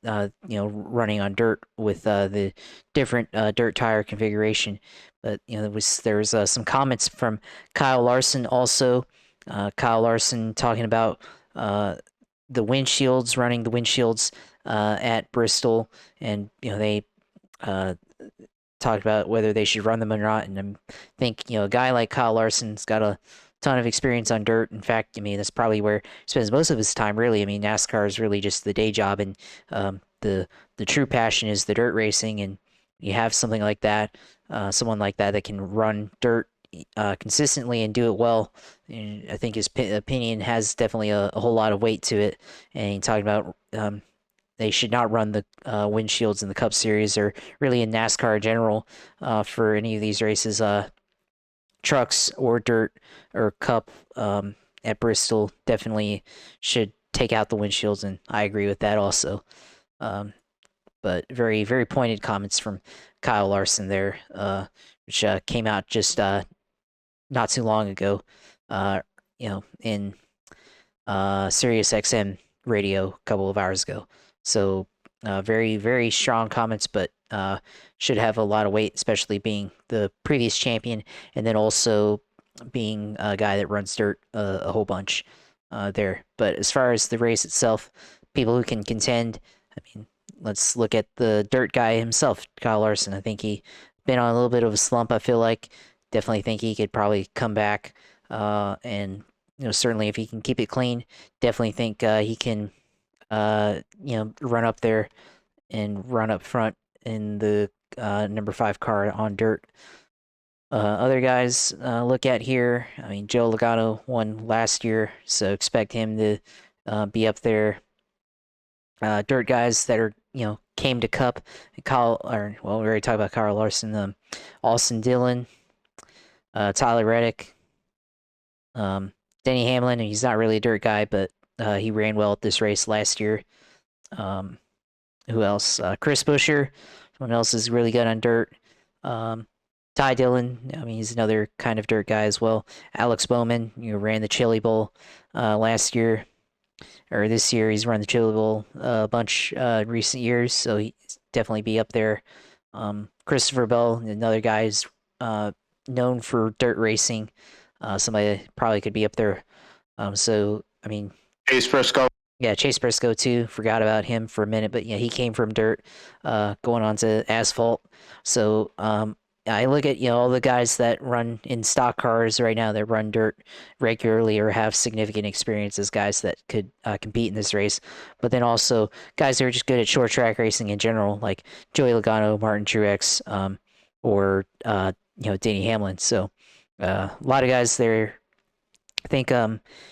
running on dirt with the different dirt tire configuration. But there was some comments from Kyle Larson also. Kyle Larson talking about running the windshields at Bristol, and they uh, talked about whether they should run them or not. And I think a guy like Kyle Larson's got a ton of experience on dirt. In fact, I mean that's probably where he spends most of his time. Really, I mean NASCAR is really just the day job, and the true passion is the dirt racing. And you have something like that, someone like that that can run dirt consistently and do it well. And I think his opinion has definitely a whole lot of weight to it. And he talking about they should not run the windshields in the Cup Series, or really in NASCAR in general, for any of these races. Trucks or dirt or Cup at Bristol definitely should take out the windshields, and I agree with that also. Um, but very, very pointed comments from Kyle Larson there, which came out just not too long ago, in Sirius XM radio a couple of hours ago. So very, very strong comments, but should have a lot of weight, especially being the previous champion, and then also being a guy that runs dirt a whole bunch there. But as far as the race itself, people who can contend, I mean, let's look at the dirt guy himself, Kyle Larson. I think he been on a little bit of a slump. I feel like definitely think he could probably come back, and certainly if he can keep it clean, definitely think he can run up there and run up front in the number 5 car on dirt. Other guys look at here. I mean, Joe Logano won last year, so expect him to be up there. Dirt guys that are came to Cup. We already talked about Kyle Larson, Austin Dillon, Tyler Reddick, Denny Hamlin. And he's not really a dirt guy, but he ran well at this race last year. Who else? Chris Buescher. Someone else is really good on dirt. Ty Dillon. I mean, he's another kind of dirt guy as well. Alex Bowman. Ran the Chili Bowl last year, or this year. He's run the Chili Bowl a bunch in recent years, so he definitely be up there. Christopher Bell, another guy who's known for dirt racing. Somebody that probably could be up there. So I mean, Chase Briscoe. Yeah, Chase Briscoe too. Forgot about him for a minute, but yeah, he came from dirt, going on to asphalt. So I look at all the guys that run in stock cars right now that run dirt regularly or have significant experience as guys that could compete in this race. But then also guys that are just good at short track racing in general, like Joey Logano, Martin Truex, or Denny Hamlin. So a lot of guys there. I think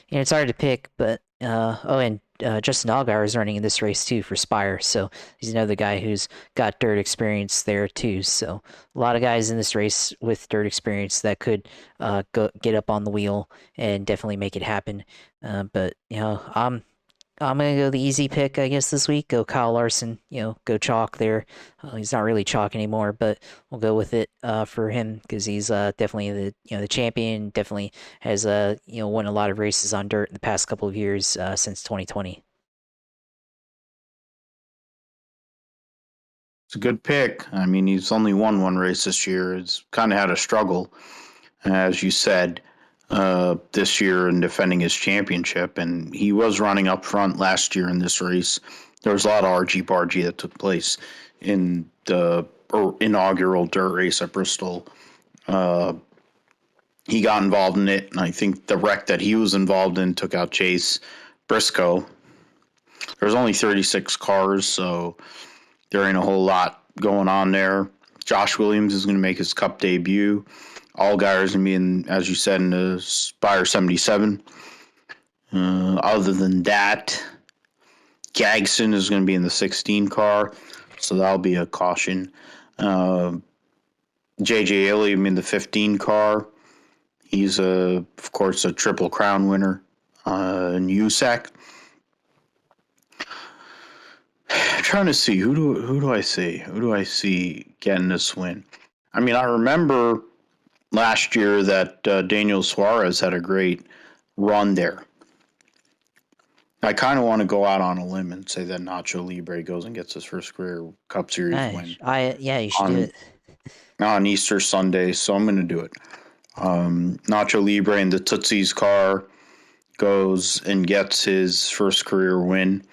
it's hard to pick, but and Justin Allgaier is running in this race too for Spire, so he's another guy who's got dirt experience there too. So a lot of guys in this race with dirt experience that could get up on the wheel and definitely make it happen. But I'm gonna go the easy pick, I guess, this week. Go Kyle Larson. Go chalk there. He's not really chalk anymore, but we'll go with it for him because he's definitely the champion. Definitely has won a lot of races on dirt in the past couple of years since 2020. It's a good pick. I mean, he's only won one race this year. It's kind of had a struggle, as you said. this year and defending his championship, and he was running up front last year in this race. There was a lot of argy-bargy that took place in the inaugural dirt race at Bristol. He got involved in it, and I think the wreck that he was involved in took out Chase Briscoe. There's only 36 cars, so there ain't a whole lot going on there. Josh Williams is going to make his Cup debut. Allgaier is going to be in, as you said, in the Spire 77. Other than that, Gagson is going to be in the 16 car, so that'll be a caution. J.J. Ilium in the 15 car. He's, of course, a Triple Crown winner in USAC. I'm trying to see who do I see getting this win. I mean, I remember last year that Daniel Suarez had a great run there. I kind of want to go out on a limb and say that Nacho Libre goes and gets his first career Cup Series win. You should do it on Easter Sunday, so I'm going to do it. Nacho Libre in the Tootsie's car goes and gets his first career win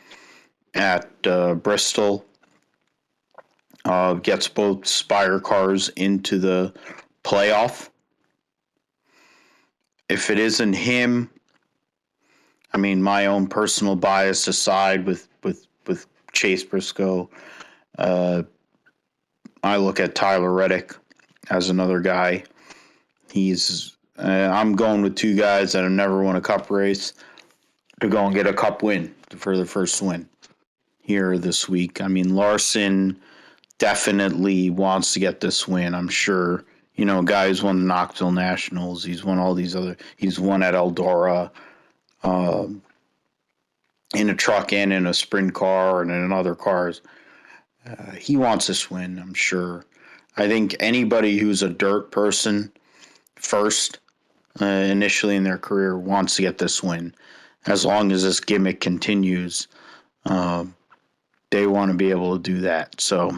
at Bristol. Gets both Spire cars into the playoff. If it isn't him, I mean, my own personal bias aside with Chase Briscoe, I look at Tyler Reddick as another guy. I'm going with two guys that have never won a Cup race to go and get a Cup win for the first win here this week. I mean, Larson definitely wants to get this win, I'm sure. You know, a guy who's won the Knoxville Nationals. He's won all these other. He's won at Eldora, in a truck and in a sprint car and in other cars. He wants this win, I'm sure. I think anybody who's a dirt person first, initially in their career, wants to get this win. As long as this gimmick continues, they want to be able to do that. So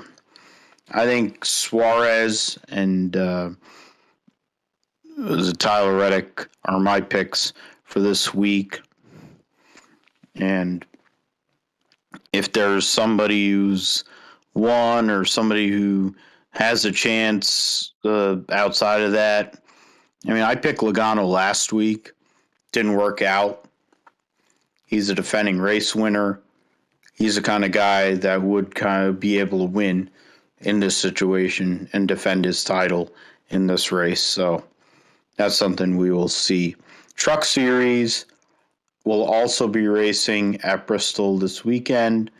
I think Suarez and Tyler Reddick are my picks for this week. And if there's somebody who's won or somebody who has a chance outside of that, I mean, I picked Logano last week. Didn't work out. He's a defending race winner. He's the kind of guy that would kind of be able to win in this situation and defend his title in this race. So that's something we will see. Truck Series will also be racing at Bristol this weekend.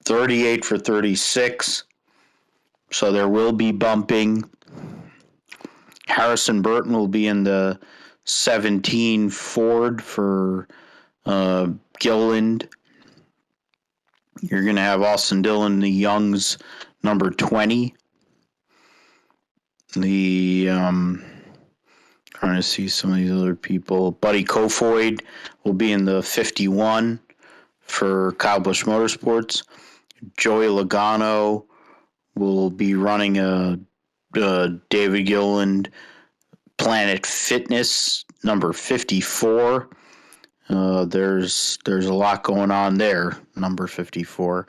38 for 36. So there will be bumping. Harrison Burton will be in the 17 Ford for Gilliland. You're going to have Austin Dillon, the Young's number 20. Trying to see some of these other people. Buddy Kofoid will be in the 51 for Kyle Busch Motorsports. Joey Logano will be running a David Gilliland Planet Fitness number 54. There's a lot going on there, number 54.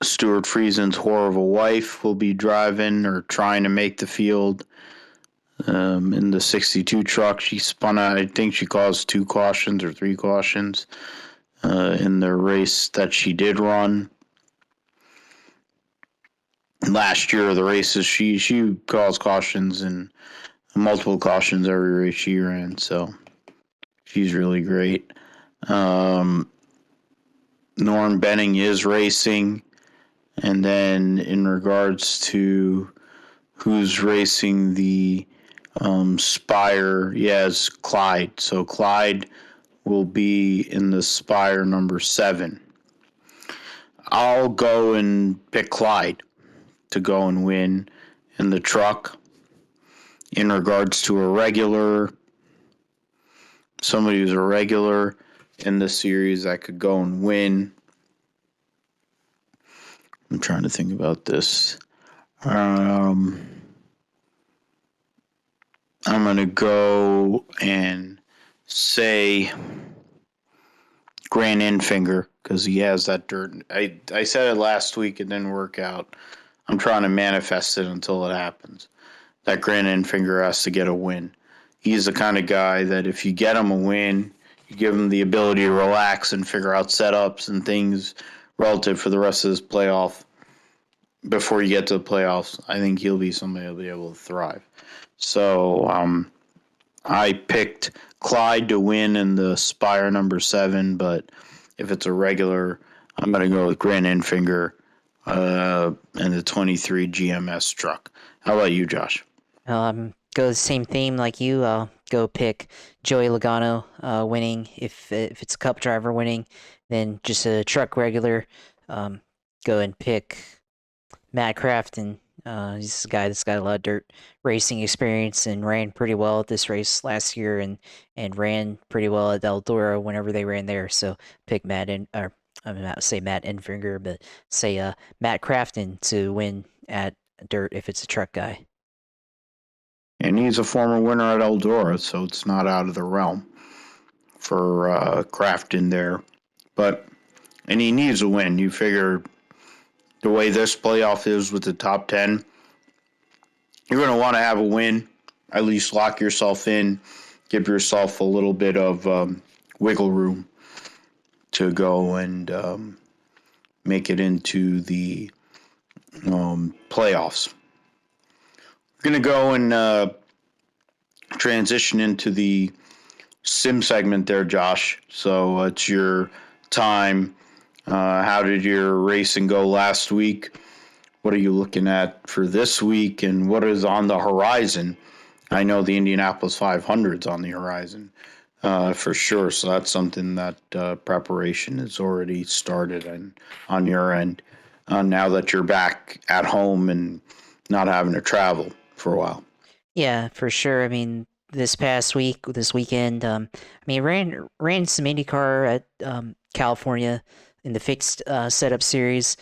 Stuart Friesen's Whore of a Wife will be driving or trying to make the field in the 62 truck. She spun out, I think she caused 2 cautions or 3 cautions in the race that she did run. Last year, the races, she caused cautions and multiple cautions every race she ran, so she's really great. Norm Benning is racing. And then in regards to who's racing the Spire, it's Clyde. So Clyde will be in the Spire number 7. I'll go and pick Clyde to go and win in the truck. In regards to a regular, somebody who's a regular in the series that could go and win. I'm trying to think about this. I'm going to go and say Grant Enfinger because he has that dirt. I said it last week. It didn't work out. I'm trying to manifest it until it happens. That Grant Enfinger has to get a win. He's the kind of guy that if you get him a win, you give him the ability to relax and figure out setups and things relative for the rest of this playoff. Before you get to the playoffs, I think he'll be somebody who'll be able to thrive. So I picked Clyde to win in the Spire number 7, but if it's a regular, I'm going to go with Grant Enfinger and the 23 GMS truck. How about you, Josh? Go the same theme like you. I'll go pick Joey Logano winning. If it's a Cup driver winning, then just a truck regular. Go and pick Matt Crafton. He's a guy that's got a lot of dirt racing experience and ran pretty well at this race last year and ran pretty well at Eldora whenever they ran there. So pick Matt or I'm not say Matt Enfinger, but say Matt Crafton to win at dirt if it's a truck guy. And he's a former winner at Eldora, so it's not out of the realm for Crafton there. And he needs a win. You figure the way this playoff is with the top 10, you're going to want to have a win, at least lock yourself in, give yourself a little bit of wiggle room to go and make it into the playoffs. We're going to go and transition into the sim segment there, Josh. So it's your time. How did your racing go last week? What are you looking at for this week, and what is on the horizon? I know the Indianapolis 500 is on the horizon for sure, so that's something that preparation has already started on your end now that you're back at home and not having to travel for a while. Yeah, for sure. I mean, this weekend, I mean, ran some IndyCar at California in the fixed setup series,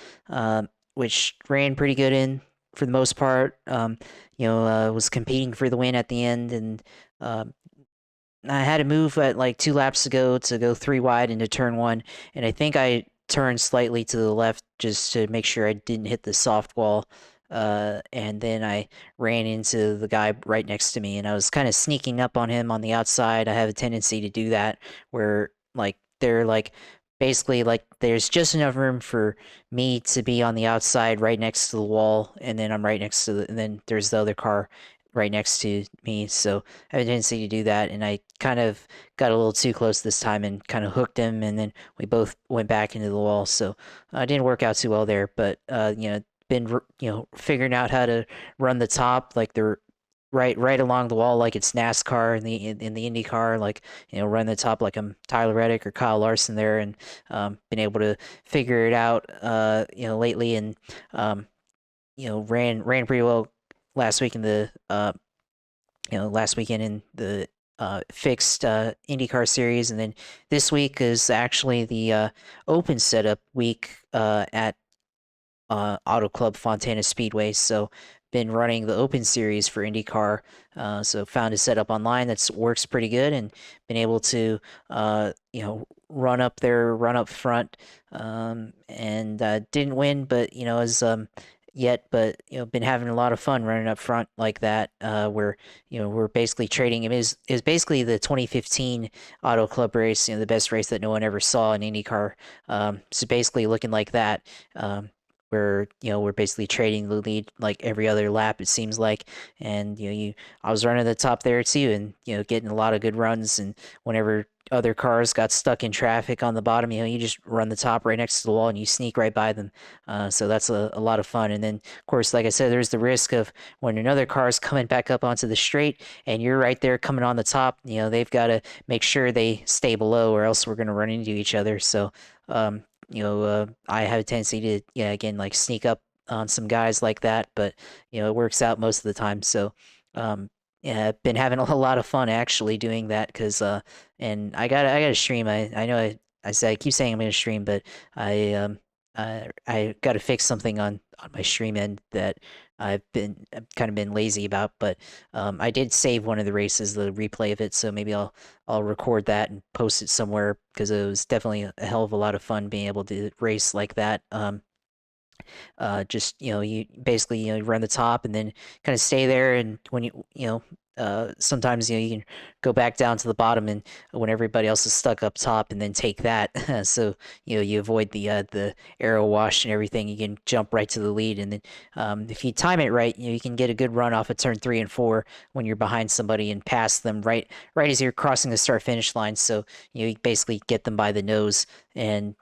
which ran pretty good in for the most part. Was competing for the win at the end, and I had to move at like 2 laps ago to go 3 wide into turn 1, and I think I turned slightly to the left just to make sure I didn't hit the soft wall. And then I ran into the guy right next to me, and I was kind of sneaking up on him on the outside. I have a tendency to do that, where like they're like basically like there's just enough room for me to be on the outside right next to the wall, and then I'm right next to and then there's the other car right next to me. So I have a tendency to do that, and I kind of got a little too close this time and kind of hooked him, and then we both went back into the wall. So it didn't work out too well there, but been figuring out how to run the top like they're right along the wall like it's NASCAR in the IndyCar, like run the top like I'm Tyler Reddick or Kyle Larson there, and been able to figure it out lately, and ran pretty well last week in the last weekend in the fixed IndyCar series, and then this week is actually the open setup week at Auto Club Fontana Speedway. So been running the open series for IndyCar. So found a setup online that works pretty good, and been able to run up front, and didn't win, but as yet, but been having a lot of fun running up front like that. Where we're basically trading. It is basically the 2015 Auto Club race, the best race that no one ever saw in IndyCar. So basically looking like that. Where we're basically trading the lead like every other lap, it seems like, and I was running the top there too, and getting a lot of good runs, and whenever other cars got stuck in traffic on the bottom, you just run the top right next to the wall and you sneak right by them. So that's a lot of fun. And then of course, like I said, there's the risk of when another car is coming back up onto the straight and you're right there coming on the top, they've got to make sure they stay below, or else we're going to run into each other. So I have a tendency to, again, like sneak up on some guys like that, but it works out most of the time. So, yeah, I've been having a lot of fun actually doing that, because and I got to stream. I know I keep saying I'm gonna stream, but I I got to fix something on my stream end that I've kind of been lazy about, but I did save one of the races, the replay of it, so maybe I'll record that and post it somewhere because it was definitely a hell of a lot of fun being able to race like that. Just you basically run the top and then kind of stay there, and when sometimes you can go back down to the bottom and when everybody else is stuck up top and then take that. So you avoid the arrow wash and everything. You can jump right to the lead, and then if you time it right, you can get a good run off of turn 3 and 4 when you're behind somebody and pass them right as you're crossing the start finish line. So you basically get them by the nose, and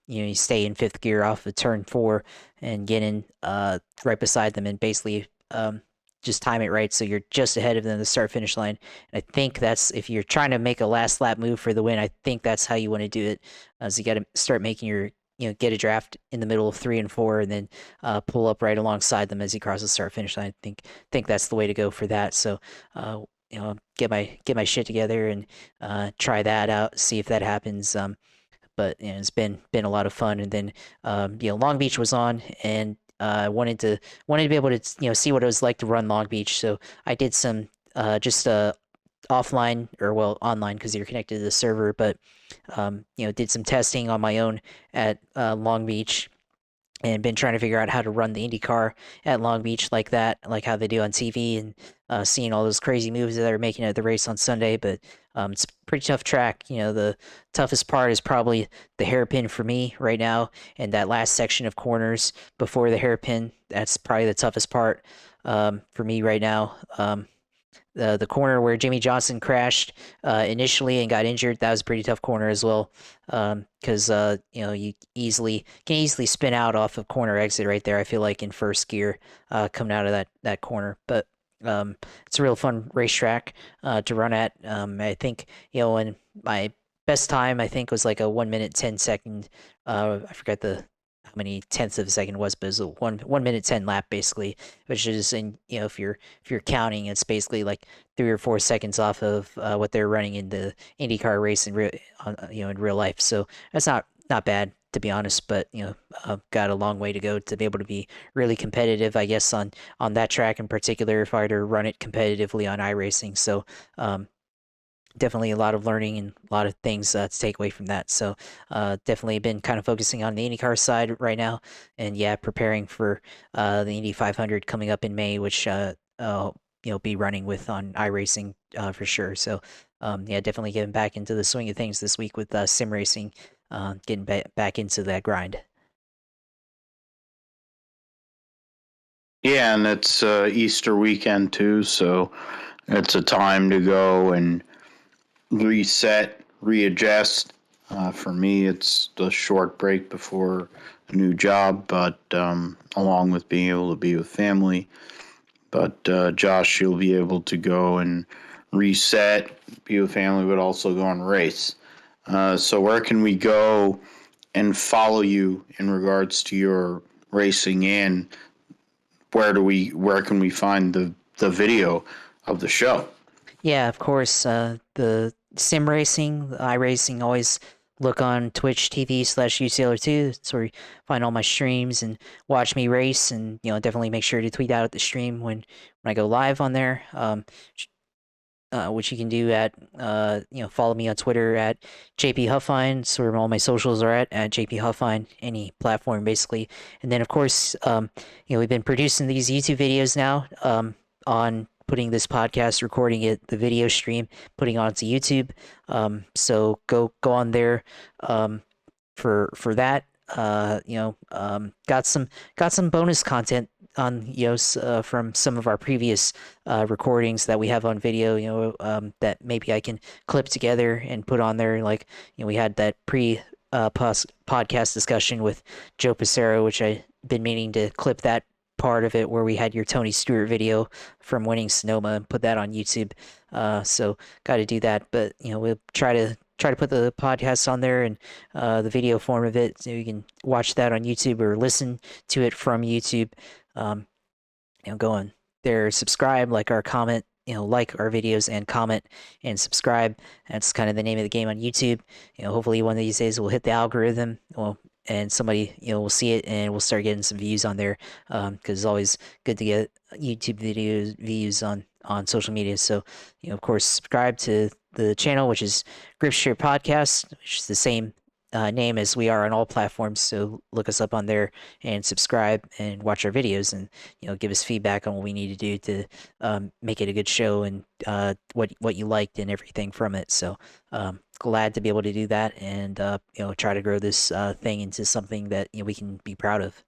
you stay in 5th gear off of turn 4 and get in right beside them, and basically just time it right so you're just ahead of them the start finish line. And I think that's, if you're trying to make a last lap move for the win, I think that's how you want to do it. So you got to start making your get a draft in the middle of 3 and 4, and then pull up right alongside them as you cross the start finish line. I think that's the way to go for that. So get my shit together and try that out, see if that happens. But it's been a lot of fun. And then Long Beach was on, and I wanted to be able to see what it was like to run Long Beach. So I did some just offline, or well, online because you're connected to the server, but did some testing on my own at Long Beach, and been trying to figure out how to run the IndyCar at Long Beach like that, like how they do on TV, and seeing all those crazy moves that they're making at the race on Sunday. But it's a pretty tough track. The toughest part is probably the hairpin for me right now, and that last section of corners before the hairpin. That's probably the toughest part for me right now. The corner where Jimmy Johnson crashed initially and got injured, that was a pretty tough corner as well, because you can easily spin out off of corner exit right there. I feel like in first gear coming out of that corner, but it's a real fun racetrack to run at. I think when my best time I think was like a 1 minute 10 second. I forgot how many tenths of a second it was, but it was a 1 minute 10 lap basically, which is, in if you're counting, it's basically like 3 or 4 seconds off of what they're running in the IndyCar race in real life. So that's not bad, to be honest, but got a long way to go to be able to be really competitive, I guess, on that track in particular, if I were to run it competitively on iRacing. So definitely a lot of learning and a lot of things to take away from that. So definitely been kind of focusing on the IndyCar side right now, and preparing for the Indy 500 coming up in May, which be running with on iRacing for sure. So definitely getting back into the swing of things this week with sim racing, getting back into that grind. Yeah, and it's Easter weekend too, so it's a time to go and reset, readjust. For me, it's a short break before a new job, but along with being able to be with family. But Josh, you'll be able to go and reset, be with family, but also go and race. So where can we go and follow you in regards to your racing, and where can we find the video of the show? Yeah, of course. The sim racing, the iRacing, always look on Twitch TV/UCLR2. That's where you find all my streams and watch me race. And definitely make sure to tweet out at the stream when I go live on there. Which you can do at follow me on Twitter at JP Huffine. That's where all my socials are at JP Huffine, any platform basically. And then of course we've been producing these YouTube videos now on putting this podcast, recording it, the video stream, putting it onto YouTube. So go on there for that. Got some bonus content on from some of our previous recordings that we have on video, that maybe I can clip together and put on there. Like we had that pre podcast discussion with Joe Passero, which I've been meaning to clip that part of it where we had your Tony Stewart video from winning Sonoma and put that on YouTube. So got to do that, but we'll try to put the podcast on there and the video form of it, so you can watch that on YouTube or listen to it from YouTube. Go on there, subscribe, like our comment, like our videos and comment and subscribe. That's kind of the name of the game on YouTube. Hopefully one of these days we'll hit the algorithm. Well, and somebody will see it and we'll start getting some views on there, because it's always good to get YouTube videos views on social media. So of course, subscribe to the channel, which is Gripshare Podcast, which is the same name as we are on all platforms. So look us up on there and subscribe and watch our videos, and give us feedback on what we need to do to make it a good show, and what you liked and everything from it. So glad to be able to do that, and try to grow this thing into something that we can be proud of.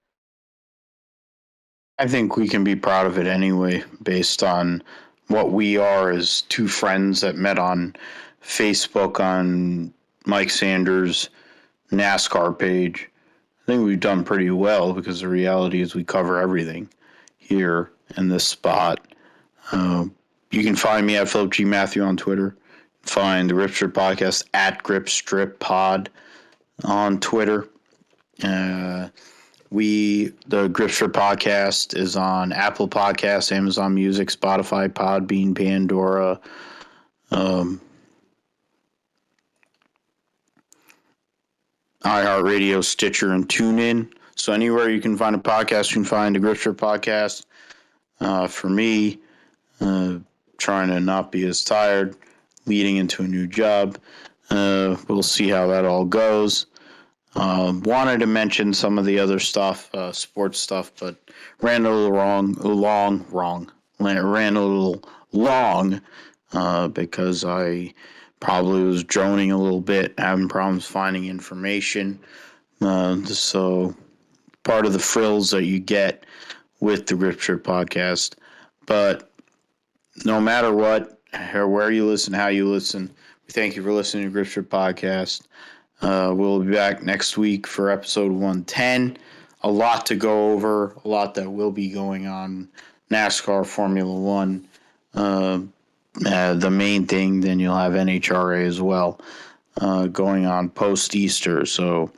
I think we can be proud of it anyway, based on what we are as two friends that met on Facebook on Mike Sanders' NASCAR page. I think we've done pretty well, because the reality is we cover everything here in this spot. You can find me at Philip G. Matthew on Twitter. Find the Gripstrip Podcast at GripStripPod on Twitter. The Gripstrip Podcast is on Apple Podcasts, Amazon Music, Spotify, Podbean, Pandora, iHeartRadio, Stitcher, and TuneIn. So anywhere you can find a podcast, you can find the Gripstrip Podcast. For me, trying to not be as tired, leading into a new job. We'll see how that all goes. Wanted to mention some of the other stuff, sports stuff, but ran a little long, because I probably was droning a little bit, having problems finding information. So part of the frills that you get with the Gripstrip Podcast. But no matter what, or where you listen, how you listen, we thank you for listening to Gripstrip Podcast. We'll be back next week for episode 110. A lot to go over, a lot that will be going on. NASCAR, Formula One, the main thing. Then you'll have NHRA as well, going on post-Easter. So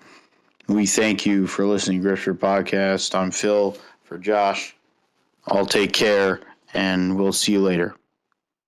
we thank you for listening to Gripstrip Podcast. I'm Phil, for Josh. All take care, and we'll see you later.